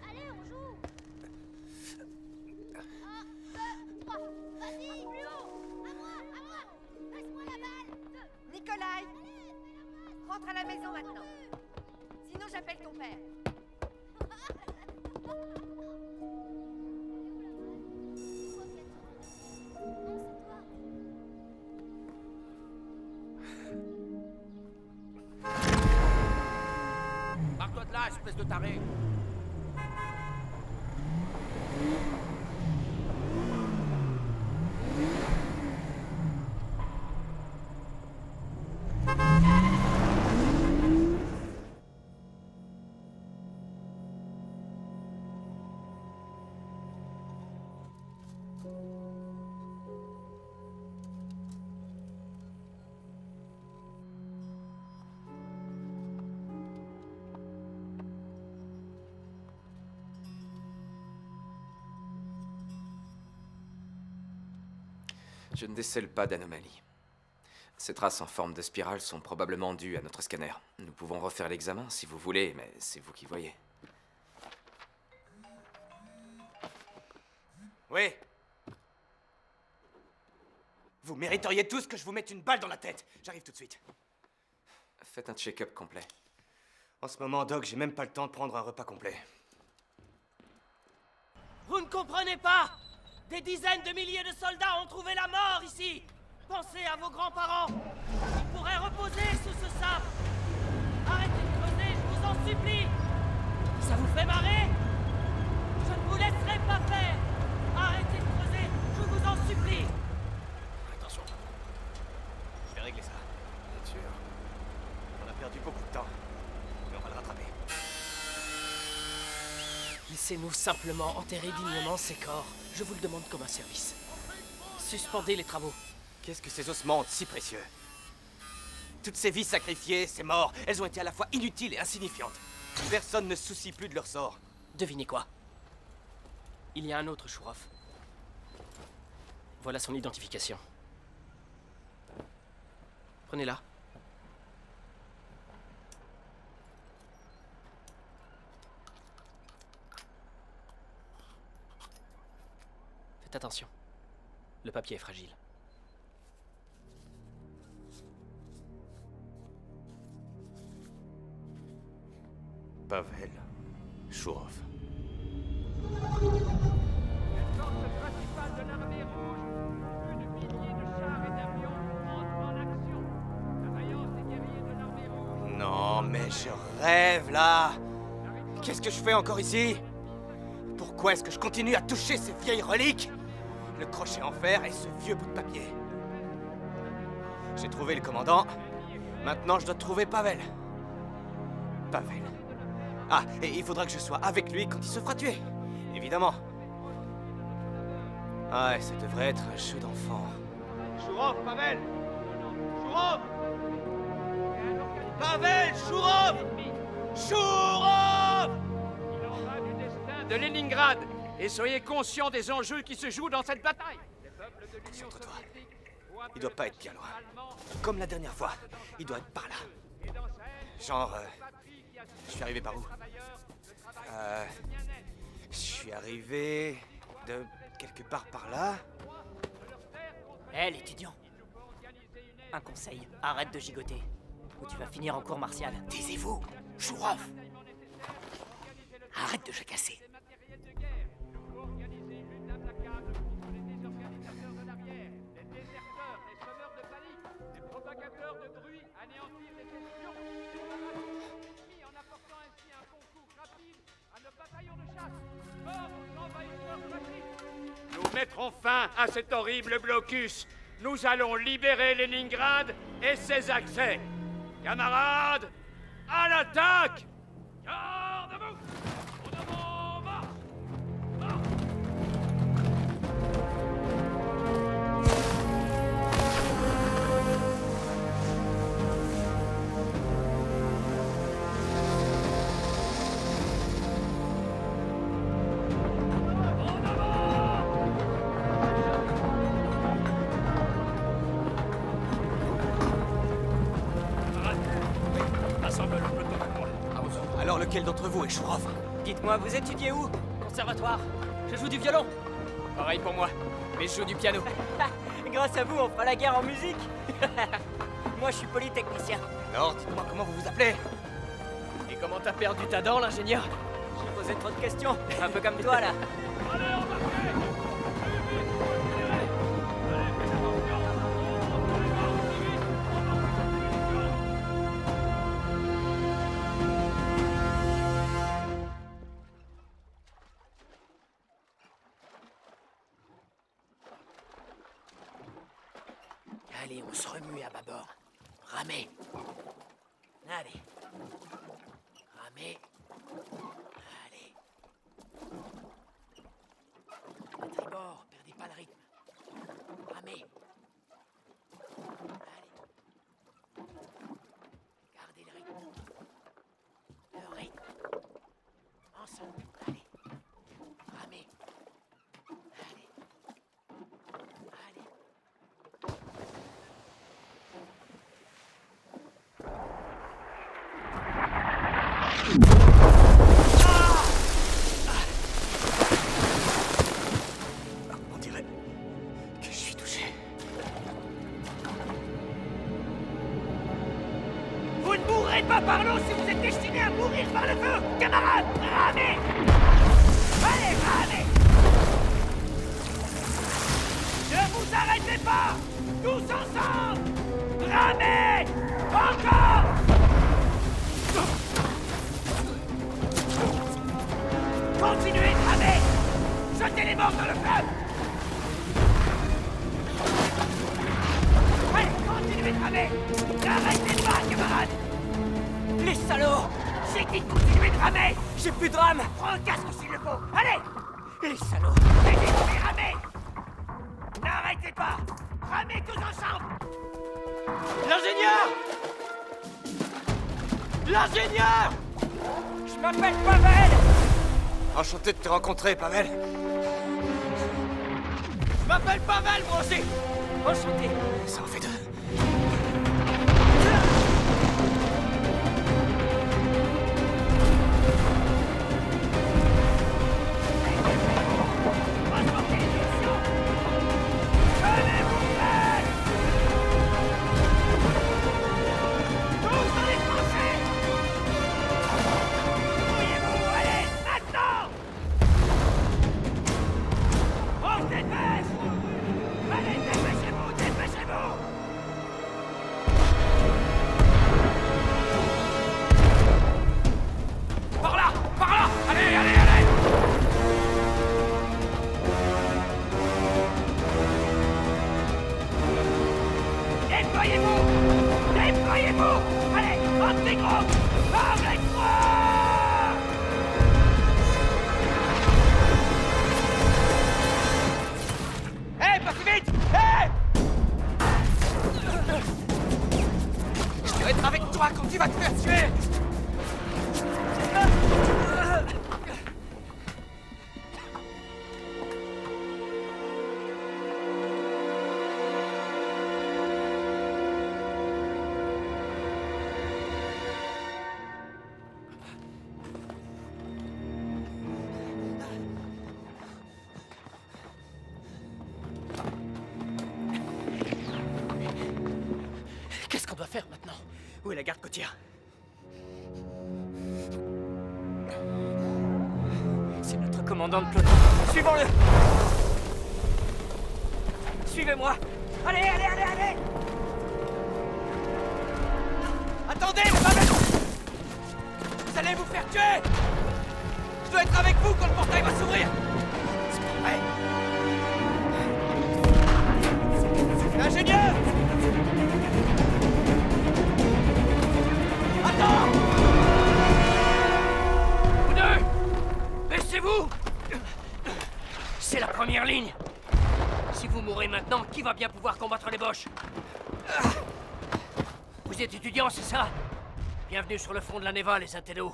Allez, on joue! 1, 2, 3, vas-y, plus haut! À moi! Laisse-moi la balle! Nikolai! Rentre à la maison maintenant. Sinon, j'appelle ton père. Barre-toi de là, espèce de taré! Je ne décèle pas d'anomalie. Ces traces en forme de spirale sont probablement dues à notre scanner. Nous pouvons refaire l'examen si vous voulez, mais c'est vous qui voyez. Oui. Vous mériteriez tous que je vous mette une balle dans la tête. J'arrive tout de suite. Faites un check-up complet. En ce moment, Doc, j'ai même pas le temps de prendre un repas complet. Vous ne comprenez pas? Des dizaines de milliers de soldats ont trouvé la mort ici. Pensez à vos grands-parents. Ils pourraient reposer sous ce sable. Arrêtez de creuser, je vous en supplie. Ça vous fait marrer? Je ne vous laisserai pas faire. Arrêtez de creuser, je vous en supplie. Attention. Je vais régler ça. Bien sûr. On a perdu beaucoup de temps. Mais on va le rattraper. Laissez-nous simplement enterrer dignement ces corps. Je vous le demande comme un service. Suspendez les travaux. Qu'est-ce que ces ossements ont de si précieux? Toutes ces vies sacrifiées, ces morts, elles ont été à la fois inutiles et insignifiantes. Personne ne se soucie plus de leur sort. Devinez quoi? Il y a un autre Shurov. Voilà son identification. Prenez-la. Faites attention. Le papier est fragile. Pavel Shurov. Non, mais je rêve là. Qu'est-ce que je fais encore ici? Pourquoi est-ce que je continue à toucher ces vieilles reliques? Le crochet en fer et ce vieux bout de papier. J'ai trouvé le commandant. Maintenant, je dois trouver Pavel. Pavel. Ah, et il faudra que je sois avec lui quand il se fera tuer. Évidemment. Ah, ouais, ça devrait être un jeu d'enfant. Shurov, Pavel! Shurov! Pavel, Shurov! Shurov! Il en va du destin de Leningrad. Et soyez conscients des enjeux qui se jouent dans cette bataille. Concentre-toi. Il doit pas être bien loin. Comme la dernière fois. Il doit être par là. Genre... je suis arrivé par où? Je suis arrivé... de... quelque part par là. Hé, l'étudiant. Un conseil, arrête de gigoter. Ou tu vas finir en cours martiale. Taisez-vous, Shurov. Arrête de jacasser. Nous mettrons fin à cet horrible blocus. Nous allons libérer Leningrad et ses accès. Camarades, à l'attaque! Gardez-vous! En avant, marche! Alors lequel d'entre vous est Shurov? Dites-moi, vous étudiez où? Conservatoire. Je joue du violon. Pareil pour moi, mais je joue du piano. Grâce à vous, on fera la guerre en musique. Moi, je suis polytechnicien. Alors, dites-moi comment vous vous appelez? Et comment t'as perdu ta dent, l'ingénieur? J'ai posé trop de questions. Un peu comme toi, là. Allez, on se remue à bâbord. Ramez. Allez. Ramez. Allez. À tribord, perdez pas le rythme. Ramez. Allez. Gardez le rythme. Le rythme. Ensemble. Allez. Ramez. Allez. Allez. On dirait que je suis touché. Vous ne mourrez pas par l'eau si vous êtes destinés à mourir par le feu! Camarades, ramez! Allez, ramez! Ne vous arrêtez pas! Tous ensemble! Ramez! Encore! Continuez de ramer! Jetez les morts dans le fleuve! Allez, continuez de ramer! N'arrêtez pas, camarades! Les salauds! J'ai dit de continuer de ramer! J'ai plus de rame! Prends le casque s'il le faut! Allez! Les salauds! J'ai dit de ramer! N'arrêtez pas! Ramez tous ensemble! L'ingénieur! L'ingénieur! Je m'appelle Pavel! Enchanté de te rencontrer, Pavel. Je m'appelle Pavel, moi aussi! Enchanté! Ça en fait deux. Quand tu vas te faire tuer! Qu'est-ce qu'on doit faire maintenant? Où est la garde côtière? C'est notre commandant de peloton. Suivons-le! Suivez-moi! Allez, allez, allez, allez! Attendez, les Pavel! Vous allez vous faire tuer! Je dois être avec vous quand le portail va s'ouvrir! C'est pas vrai! L'ingénieur! Attends! Vous deux! Baissez-vous! C'est la première ligne! Si vous mourrez maintenant, qui va bien pouvoir combattre les Boches? Vous êtes étudiants, c'est ça? Bienvenue sur le front de la Neva, les intellos.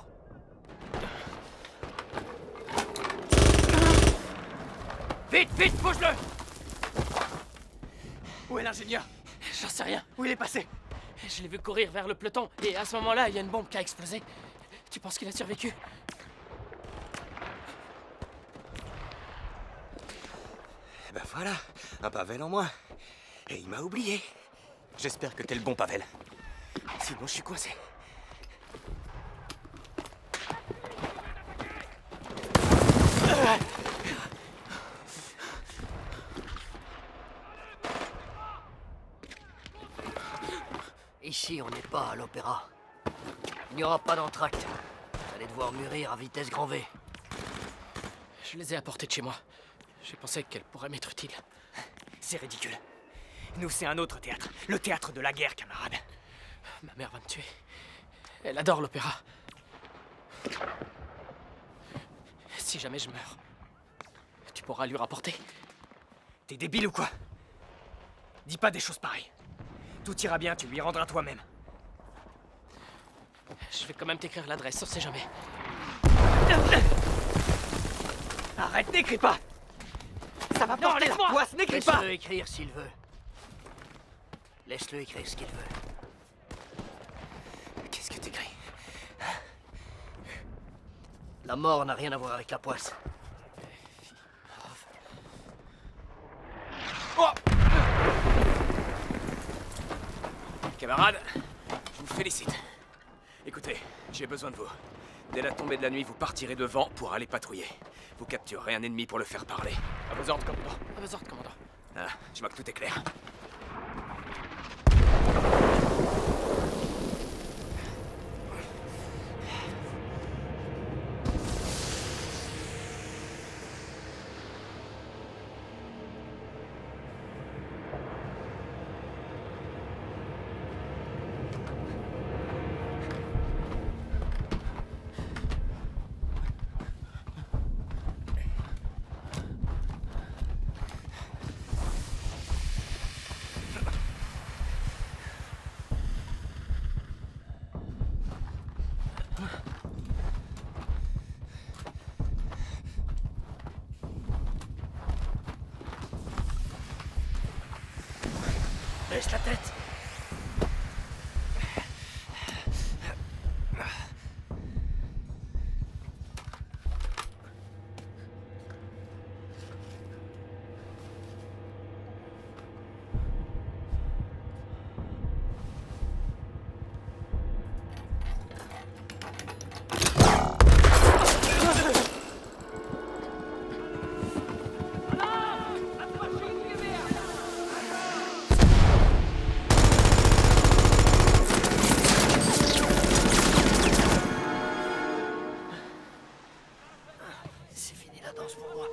Vite, vite, bouge-le! Où est l'ingénieur? J'en sais rien. Où il est passé? Je l'ai vu courir vers le peloton, et à ce moment-là, il y a une bombe qui a explosé. Tu penses qu'il a survécu? Eh ben voilà, un Pavel en moins. Et il m'a oublié. J'espère que t'es le bon Pavel. Sinon, je suis coincé. Ici, on n'est pas à l'opéra. Il n'y aura pas d'entracte. Vous allez devoir mûrir à vitesse grand V. Je les ai apportés de chez moi. J'ai pensé qu'elles pourraient m'être utiles. C'est ridicule. Nous, c'est un autre théâtre. Le théâtre de la guerre, camarade. Ma mère va me tuer. Elle adore l'opéra. Si jamais je meurs, tu pourras lui rapporter. T'es débile ou quoi? Dis pas des choses pareilles. Tout ira bien, tu lui rendras toi-même. Je vais quand même t'écrire l'adresse, on sait jamais. Arrête, n'écris pas! Ça va porter la poisse, n'écris pas! Laisse-le écrire s'il veut. Laisse-le écrire ce qu'il veut. Qu'est-ce que t'écris? La mort n'a rien à voir avec la poisse. Oh Camarades, je vous félicite. Écoutez, j'ai besoin de vous. Dès la tombée de la nuit, vous partirez devant pour aller patrouiller. Vous capturerez un ennemi pour le faire parler. À vos ordres, commandant. À vos ordres, commandant. Ah, je vois que tout est clair. Baisse la tête. C'est fini la danse pour moi.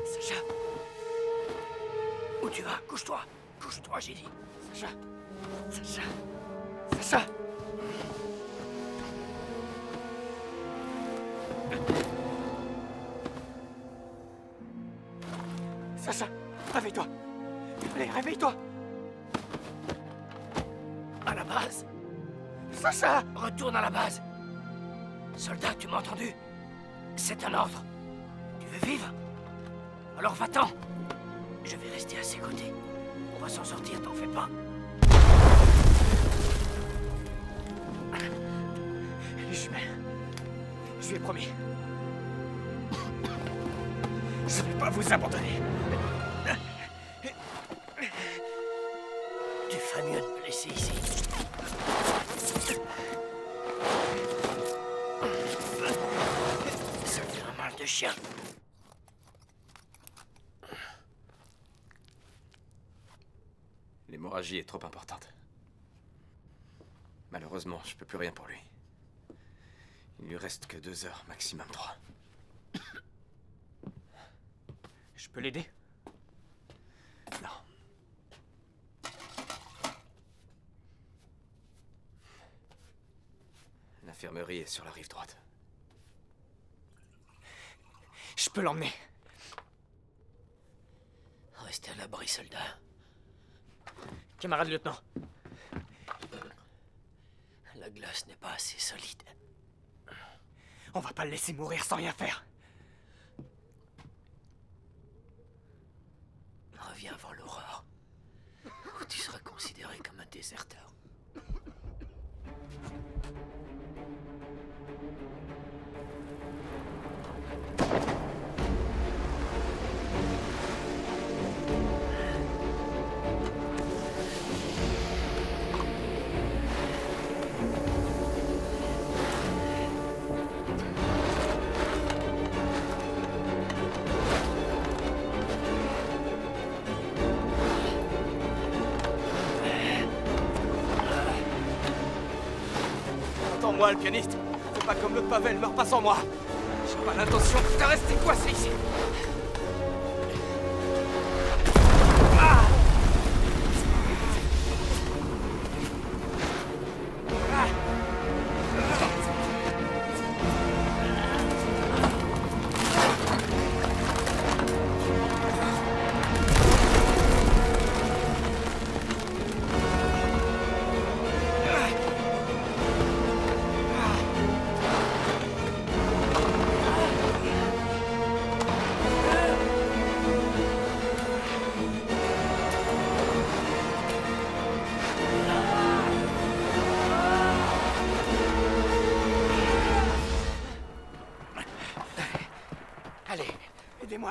Sacha. Où tu vas? Couche-toi. Couche-toi, j'ai dit. Sacha. Sacha. Sacha. Sacha, réveille-toi. Allez, réveille-toi. À la base. Sacha, retourne à la base. Soldat, tu m'as entendu? C'est un ordre. Tu veux vivre? Alors va-t'en. Je vais rester à ses côtés. On va s'en sortir, t'en fais pas. Les jumelles. Je lui ai promis. Je ne vais pas vous abandonner. Tu ferais mieux de me laisser ici. Ça fait un mal de chien. L'hémorragie est trop importante. Malheureusement, je peux plus rien pour lui. Il lui reste que 2 heures, maximum 3. Je peux l'aider? Non. L'infirmerie est sur la rive droite. Je peux l'emmener. Restez à l'abri, soldat. Camarade lieutenant. La glace n'est pas assez solide. On va pas le laisser mourir sans rien faire. Reviens avant l'aurore, où tu seras considéré comme un déserteur. Attends-moi, le pianiste. Fais pas comme le Pavel, meurs pas sans moi. J'ai pas l'intention de rester coincé ici.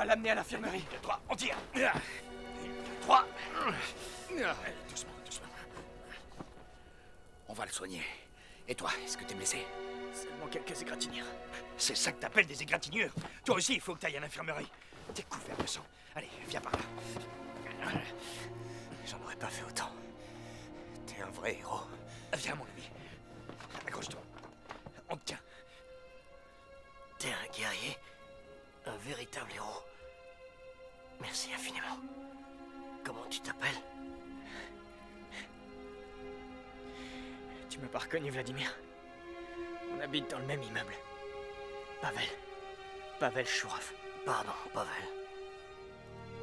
à l'amener à l'infirmerie. 1, 2, 3, on tire. 1, 2, 3. Doucement, doucement. On va le soigner. Et toi, est-ce que t'es blessé? Seulement quelques égratignures. C'est ça que t'appelles des égratignures? Toi aussi, il faut que t'ailles à l'infirmerie. T'es couvert de sang. Allez, viens par là. J'en aurais pas fait autant. T'es un vrai héros. Viens, mon ami. Accroche-toi. On te tient. T'es un guerrier, un véritable héros. Merci infiniment. Comment tu t'appelles? Tu m'as pas reconnu, Vladimir? On habite dans le même immeuble. Pavel. Pavel Chourov. Pardon, Pavel.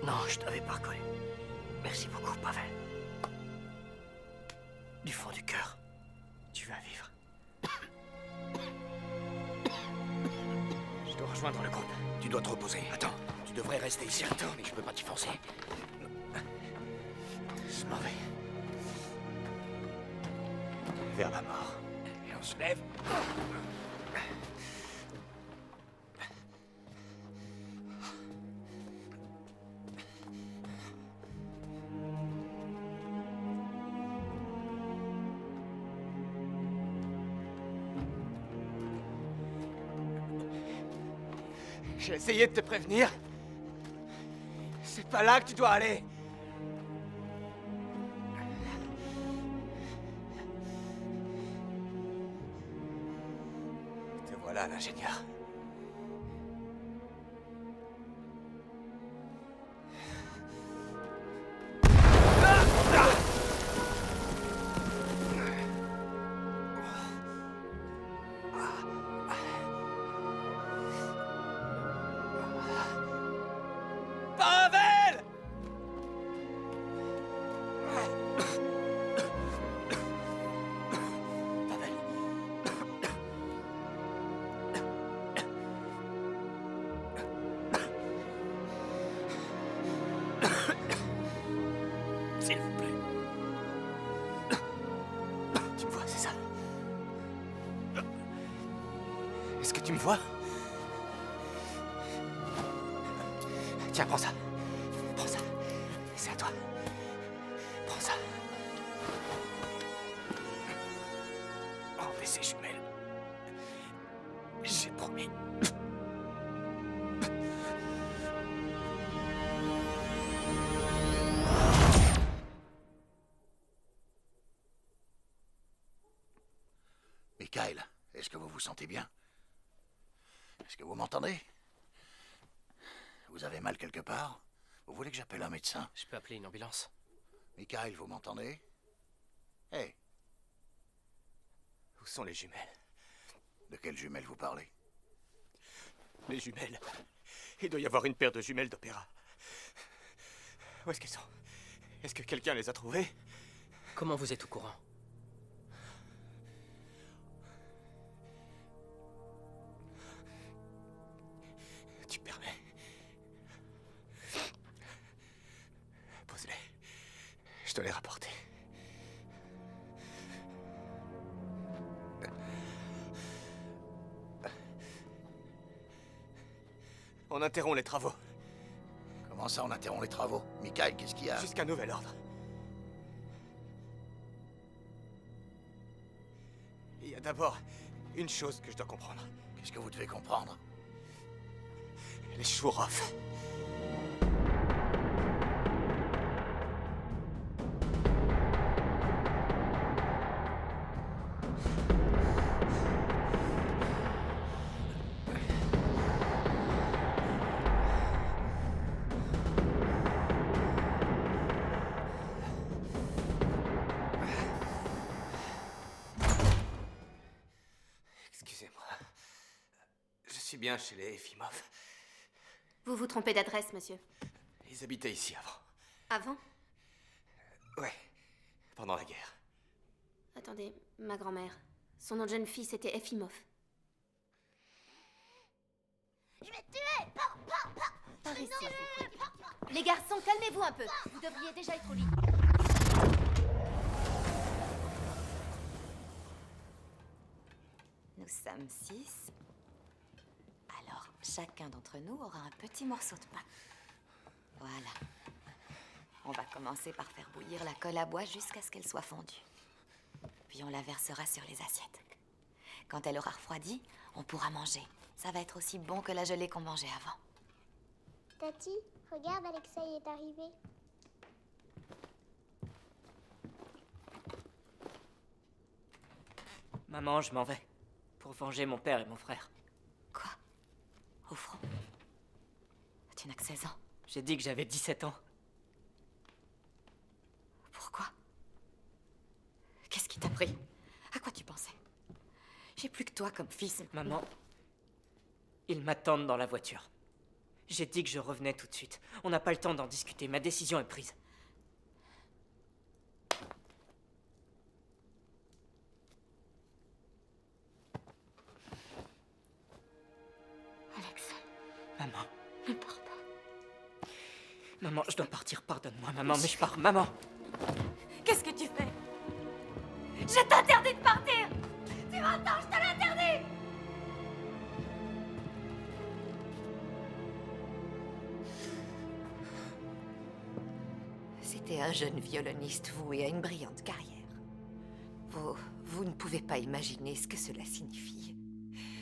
Non, je t'avais pas reconnu. Merci beaucoup, Pavel. Du fond du cœur. Tu vas vivre. Je dois rejoindre le groupe. Tu dois te reposer. Attends, tu devrais rester ici. Attends, mais je peux pas t'y forcer. Je m'en vais. Vers la mort. Et on se lève. J'ai essayé de te prévenir. C'est pas là que tu dois aller. Te voilà, l'ingénieur. Pavel! Pavel. S'il vous plaît. Tu me vois, c'est ça? Est-ce que tu me vois? Tiens, prends ça. Prends ça. C'est à toi. Prends ça. Enlevez ces jumelles. J'ai promis. Mikhail, est-ce que vous vous sentez bien? Est-ce que vous m'entendez? Vous avez mal quelque part? Vous voulez que j'appelle un médecin? Je peux appeler une ambulance. Mikhail, vous m'entendez? Hé, Où sont les jumelles? de quelles jumelles vous parlez? Les jumelles. Il doit y avoir une paire de jumelles d'opéra. Où est-ce qu'elles sont? Est-ce que quelqu'un les a trouvées? Comment vous êtes au courant? Tu permets? Pose-les. Je te les rapporter. On interrompt les travaux. Comment ça, on interrompt les travaux? Mikhail, qu'est-ce qu'il y a? Jusqu'à nouvel ordre. Il y a d'abord une chose que je dois comprendre. Qu'est-ce que vous devez comprendre? Les Chourov. Excusez-moi. Je suis bien chez les Efimov. Vous vous trompez d'adresse, monsieur. Ils habitaient ici avant. Avant? Ouais, pendant la guerre. Attendez, ma grand-mère. Son nom de jeune fille, c'était Efimov. Je vais te tuer! Par ici, s'il vous plaît. Les garçons, calmez-vous un peu. Vous devriez déjà être au lit. Nous sommes 6. Alors, chacun d'entre nous aura un petit morceau de pain. Voilà. On va commencer par faire bouillir la colle à bois jusqu'à ce qu'elle soit fondue. Puis on la versera sur les assiettes. Quand elle aura refroidi, on pourra manger. Ça va être aussi bon que la gelée qu'on mangeait avant. Tati, regarde, Alexei est arrivé. Maman, je m'en vais. Pour venger mon père et mon frère. Quoi? Au front? Tu n'as que 16 ans. J'ai dit que j'avais 17 ans. Pourquoi? Qu'est-ce qui t'a pris? À quoi tu pensais? J'ai plus que toi comme fils. Maman, ils m'attendent dans la voiture. J'ai dit que je revenais tout de suite. On n'a pas le temps d'en discuter. Ma décision est prise. Alex. Maman. Ne pars pas. Maman, je dois partir. Pardonne-moi, maman, mais je pars. Maman. Qu'est-ce que tu fais? Je t'interdis de partir! Tu m'entends? Je te l'interdis! C'était un jeune violoniste voué à une brillante carrière. Vous ne pouvez pas imaginer ce que cela signifie.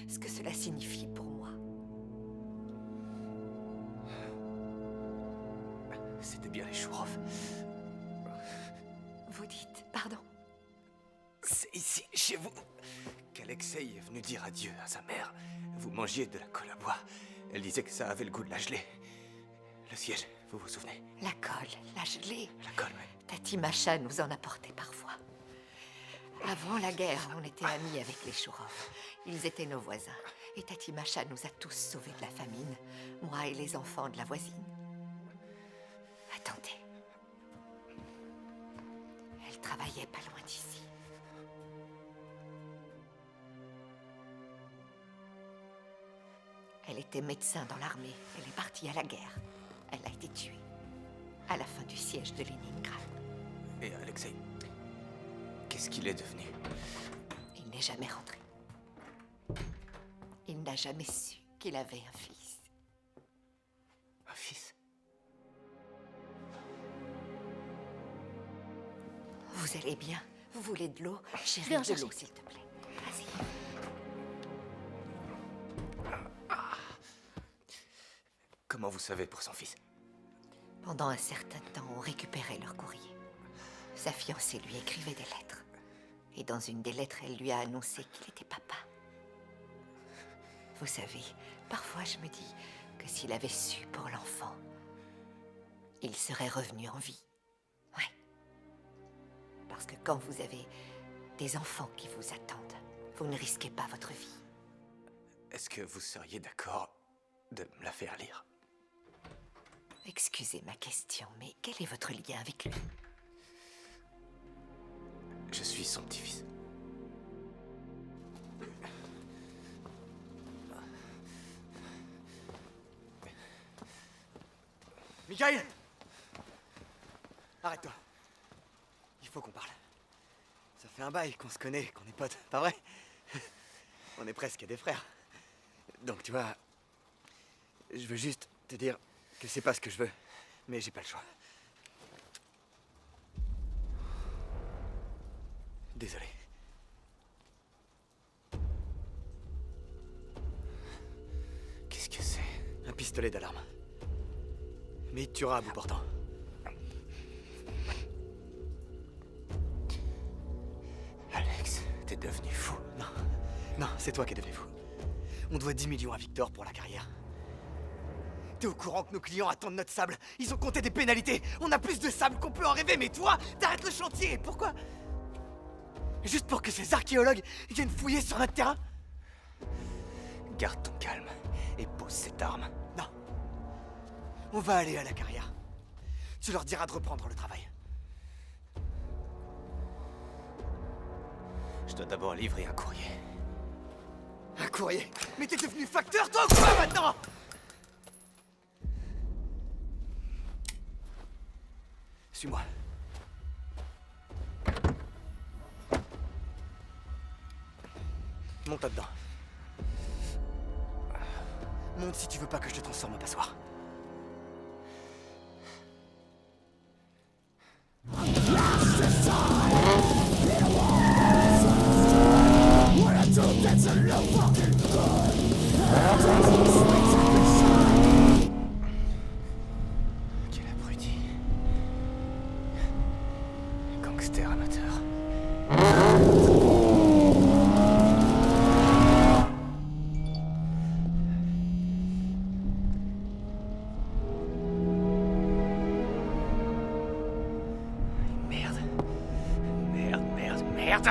Ce que cela signifie pour moi. C'était bien les Chourov. Vous dites, pardon? C'est ici, chez vous, qu'Alexei est venu dire adieu à sa mère. Vous mangiez de la colle à bois. Elle disait que ça avait le goût de la gelée. Le siège, vous vous souvenez? La colle, la gelée. La colle, oui. Tati Macha nous en apportait parfois. Avant la guerre, on était amis avec les Chourov. Ils étaient nos voisins. Et Tati Macha nous a tous sauvés de la famine. Moi et les enfants de la voisine. Attendez. Elle travaillait pas loin d'ici. Elle était médecin dans l'armée. Elle est partie à la guerre. Elle a été tuée. À la fin du siège de Leningrad. Et Alexei, qu'est-ce qu'il est devenu? Il n'est jamais rentré. Il n'a jamais su qu'il avait un fils. Un fils? Vous allez bien? Vous voulez de l'eau? Chérie, Viens en de chercher. l'eau, s'il te plaît. Vas-y. Comment vous savez pour son fils? Pendant un certain temps, on récupérait leur courrier. Sa fiancée lui écrivait des lettres. Et dans une des lettres, elle lui a annoncé qu'il était papa. Vous savez, parfois je me dis que s'il avait su pour l'enfant, il serait revenu en vie. Ouais. Parce que quand vous avez des enfants qui vous attendent, vous ne risquez pas votre vie. Est-ce que vous seriez d'accord de me la faire lire? Excusez ma question, mais quel est votre lien avec lui? Je suis son petit-fils. Mikhail! Arrête-toi. Il faut qu'on parle. Ça fait un bail qu'on se connaît, qu'on est potes, pas vrai? On est presque des frères. Donc tu vois, je veux juste te dire que c'est pas ce que je veux, mais j'ai pas le choix. Désolé. Qu'est-ce que c'est? Un pistolet d'alarme. Mais il te tuera à bout portant. Alex, t'es devenu fou. Non, non, c'est toi qui es devenu fou. On doit 10 millions à Victor pour la carrière. T'es au courant que nos clients attendent notre sable? Ils ont compté des pénalités. On a plus de sable qu'on peut en rêver, mais toi, t'arrêtes le chantier. Pourquoi? Juste pour que ces archéologues viennent fouiller sur notre terrain? Garde ton calme et pose cette arme. Non. On va aller à la carrière. Tu leur diras de reprendre le travail. Je dois d'abord livrer un courrier. Un courrier? Mais t'es devenu facteur, toi, ou quoi, maintenant? Suis-moi. Monte là-dedans. Monte si tu veux pas que je te transforme en passoire. Quel abruti. Gangster amateur. Merde. Merde, merde, merde.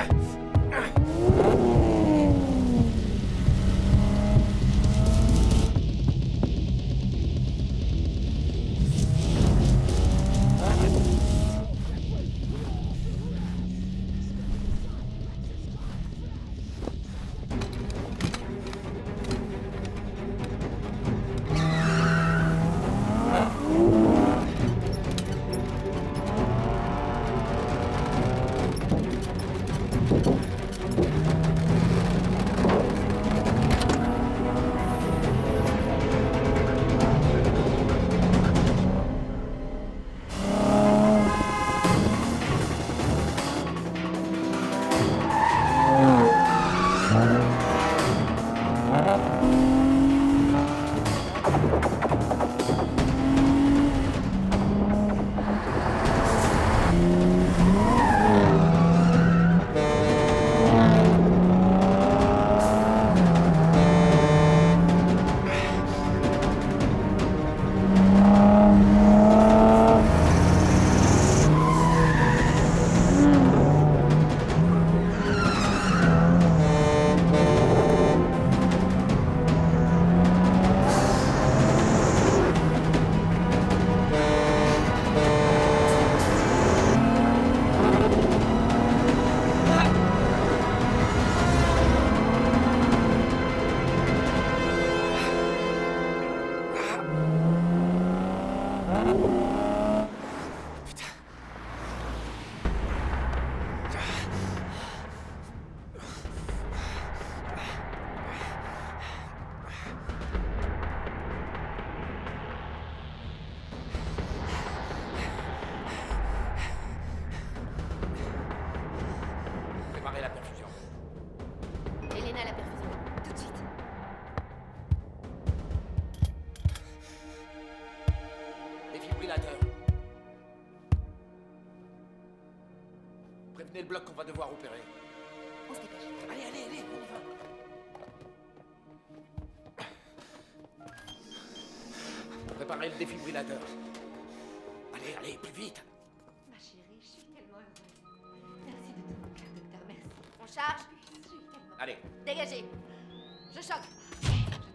Préparez la perfusion. Elena, la perfusion. Tout de suite. Défibrillateur. Prévenez le bloc qu'on va devoir opérer. On se dépêche. Allez, allez, allez, on y va. Préparez le défibrillateur. Allez, allez, plus vite. Ma chérie, je suis tellement heureuse. Merci de tout mon cœur, docteur, merci. On charge. Je suis tellement... Allez. Dégagez. Je choque. Je ne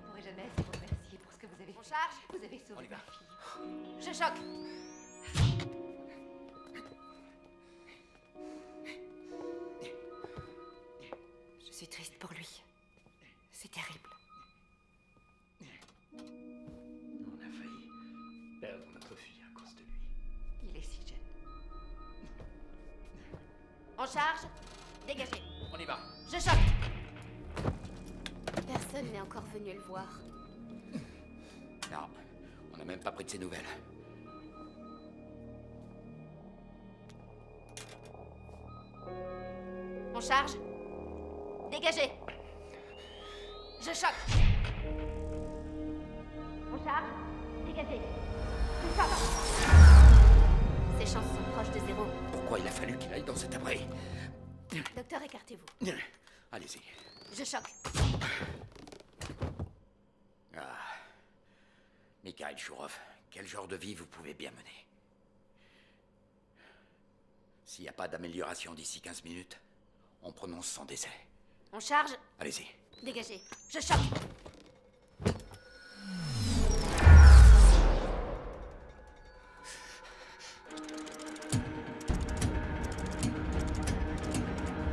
pourrai jamais assez vous remercier pour ce que vous avez fait. On charge. Vous avez sauvé ma fille. Je choque. Je suis triste pour lui. C'est terrible. On a failli perdre notre fille à cause de lui. Il est si jeune. On charge. Dégagez. On y va. Je choque. Personne n'est encore venu le voir. Non, on n'a même pas pris de ses nouvelles. On charge. Dégagez. Je choque. On charge. Dégagez. Je choque. Ses chances sont proches de zéro. Pourquoi il a fallu qu'il aille dans cet abri? Docteur, écartez-vous. Allez-y. Je choque. Ah. Mikhail Chourov, quel genre de vie vous pouvez bien mener? S'il n'y a pas d'amélioration d'ici 15 minutes, on prononce son décès. On charge. Allez-y. Dégagez. Je choque.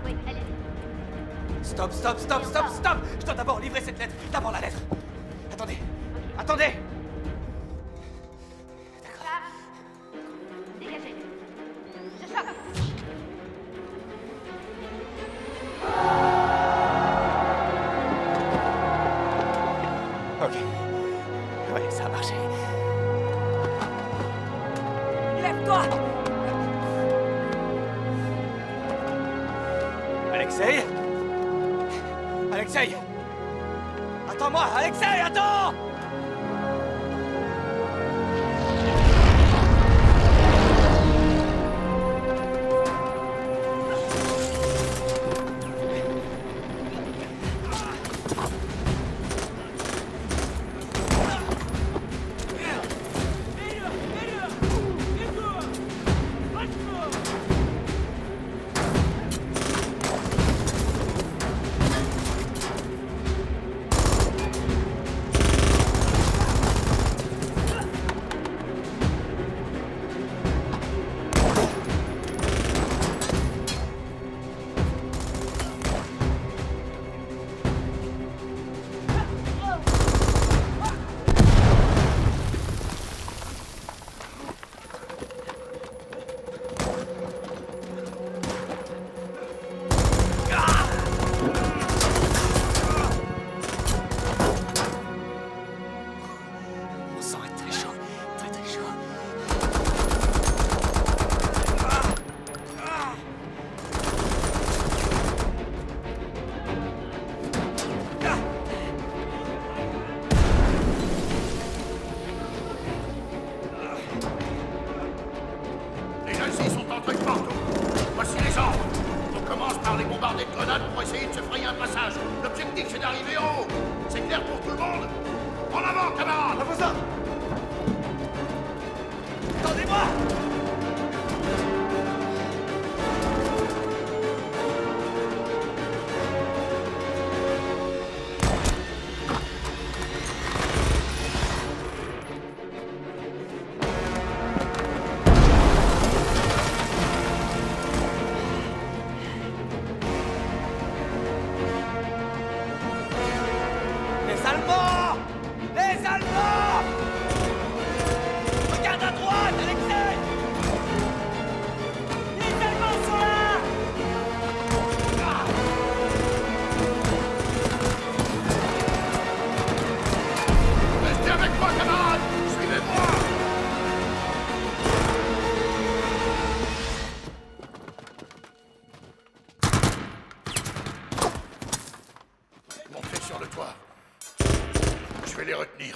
Oui, allez-y. Stop, stop, stop, stop, stop! Je dois d'abord livrer cette lettre. D'abord la lettre. Attendez. Attendez! Dégagez. Je choque. Ok. Alexei? Alexei! Attends-moi! Alexei, attends!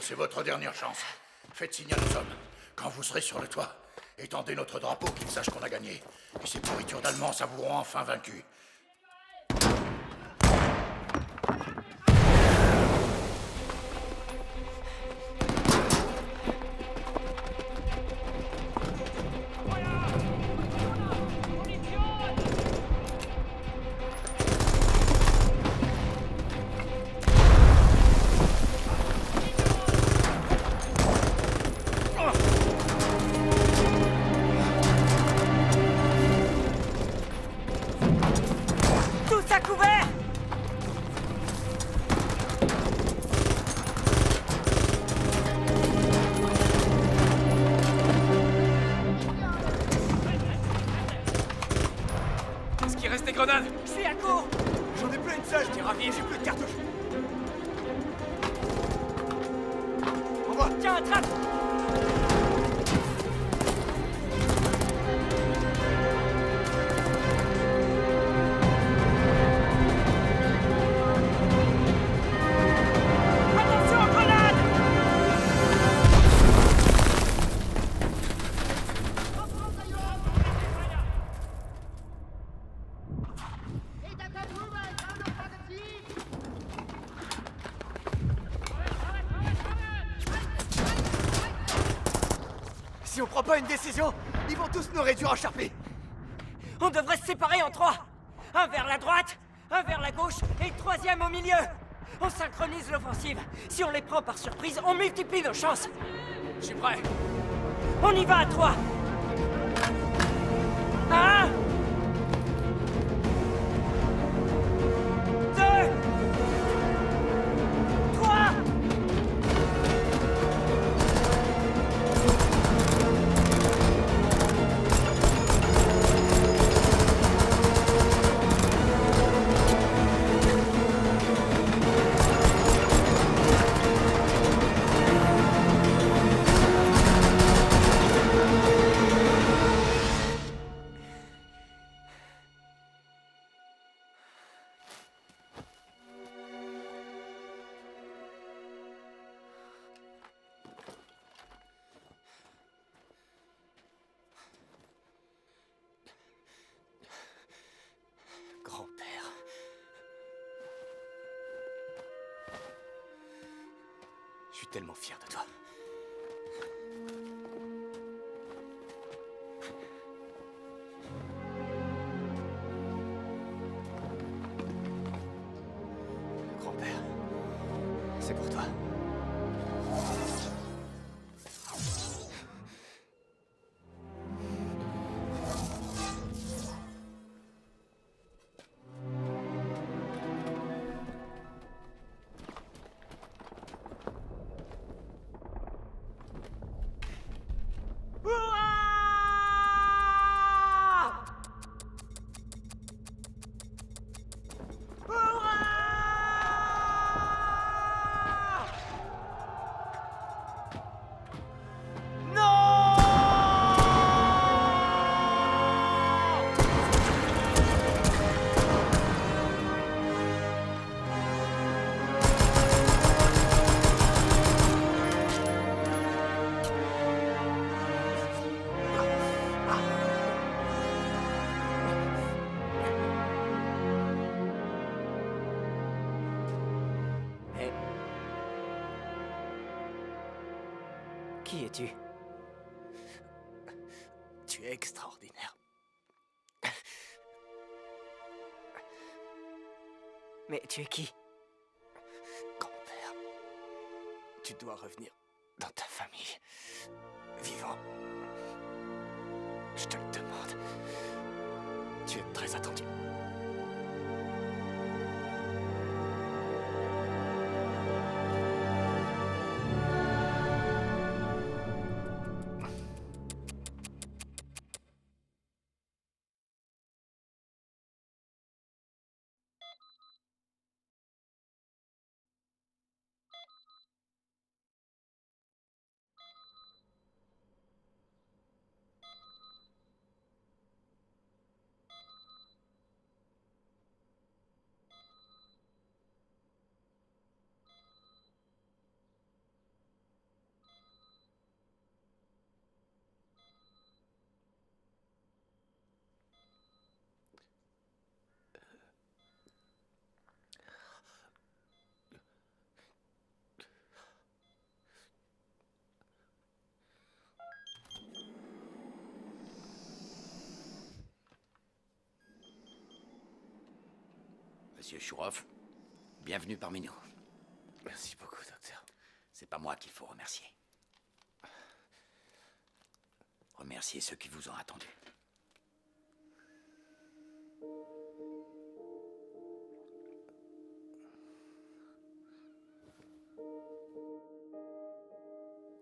C'est votre dernière chance. Faites signe à nos hommes. Quand vous serez sur le toit, étendez notre drapeau, qu'ils sachent qu'on a gagné. Et ces pourritures d'Allemands s'avoueront enfin vaincus. Je suis à court. J'en ai plein une seule. T'es ravi, j'ai plus de cartouches. Envoie. Tiens, attrape. Attention, grenade. Si on prend pas une décision, ils vont tous nous réduire en charpie. On devrait se séparer en trois. Un vers la droite, un vers la gauche et le troisième au milieu. On synchronise l'offensive. Si on les prend par surprise, on multiplie nos chances. Je suis prêt. On y va à trois. 1, 2, 3. tellement fier de toi. Grand-père, c'est pour toi. Qui es-tu? Tu es extraordinaire. Mais tu es qui? Grand-père, tu dois revenir dans ta famille, vivant. Je te le demande. Tu es très attendu. Monsieur Chourov, bienvenue parmi nous. Merci beaucoup, docteur. C'est pas moi qu'il faut remercier. Remerciez ceux qui vous ont attendu.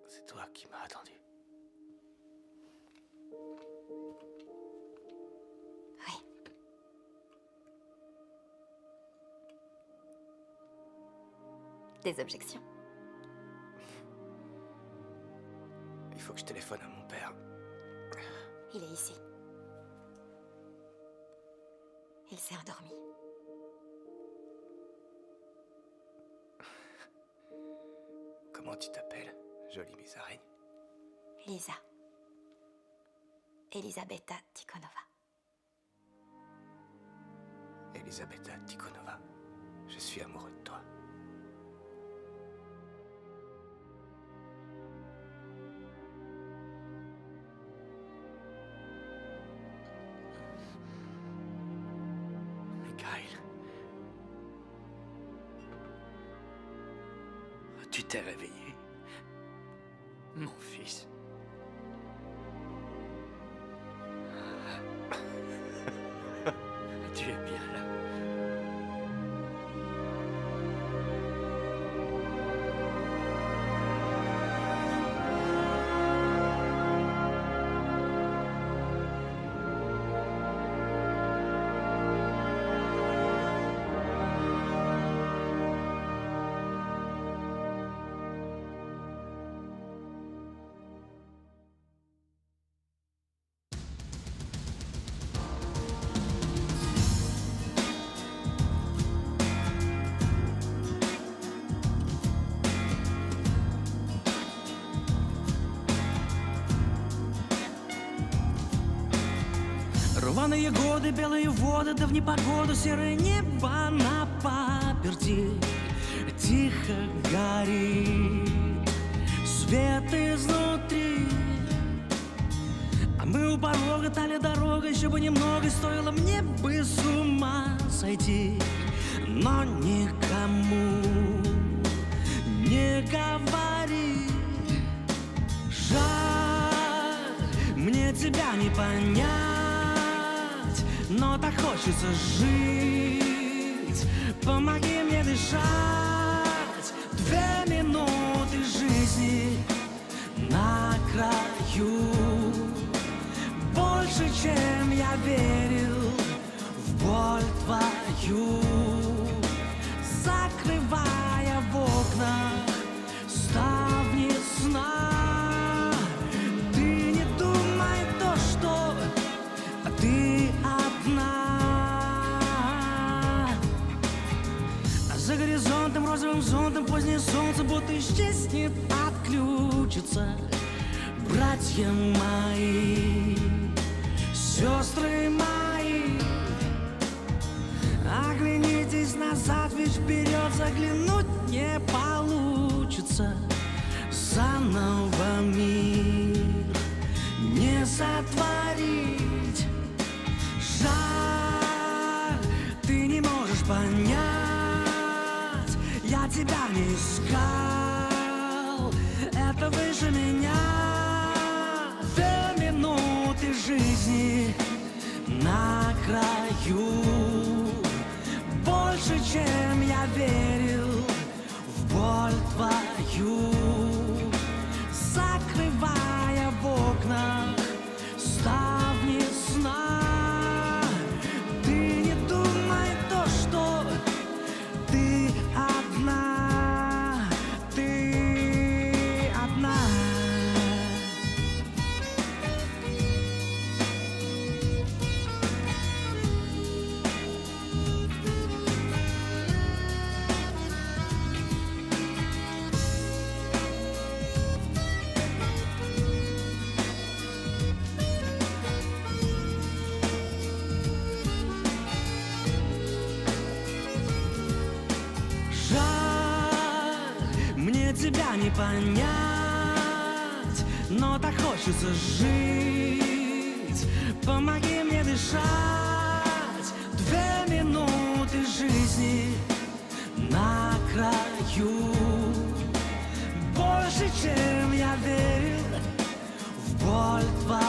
C'est toi qui m'as attendu. Des objections? Il faut que je téléphone à mon père. Il est ici. Il s'est endormi. Comment tu t'appelles, jolie musaraigne? Lisa. Elisabetta Tikhonova. Elisabetta Tikhonova, je suis amoureux de toi. Mikhail. Tu t'es réveillé, mon fils. Tu es bien là. Рваные годы, белые воды, да в непогоду серое небо на паперти тихо горит. свет изнутри. А мы у порога, тали дорога, еще бы немного, стоило мне бы с ума сойти. Но никому не говори. Жаль, мне тебя не понять, но так хочется жить. Помоги мне дышать. 2 минуты жизни на краю. Больше, чем я верил в боль твою. Закрывая в окнах ставни сна, ты не думай то, что ты одна. А за горизонтом розовым зонтом позднее солнце будто исчезнет, отключится. Братья мои, сестры мои, оглянитесь назад, ведь вперед заглянуть не получится. Заново мир не сотворить. Жаль, ты не можешь понять, я тебя не искал, это выше меня. 2 минуты жизни на краю. Больше, чем я верил в боль твою. Закрывая в окнах ставни сна, ты не думай то, что ты одна, ты одна. Тебя не понять, но так хочется жить. Помоги мне дышать. 2 минуты жизни на краю. Больше, чем я верил в боль твою.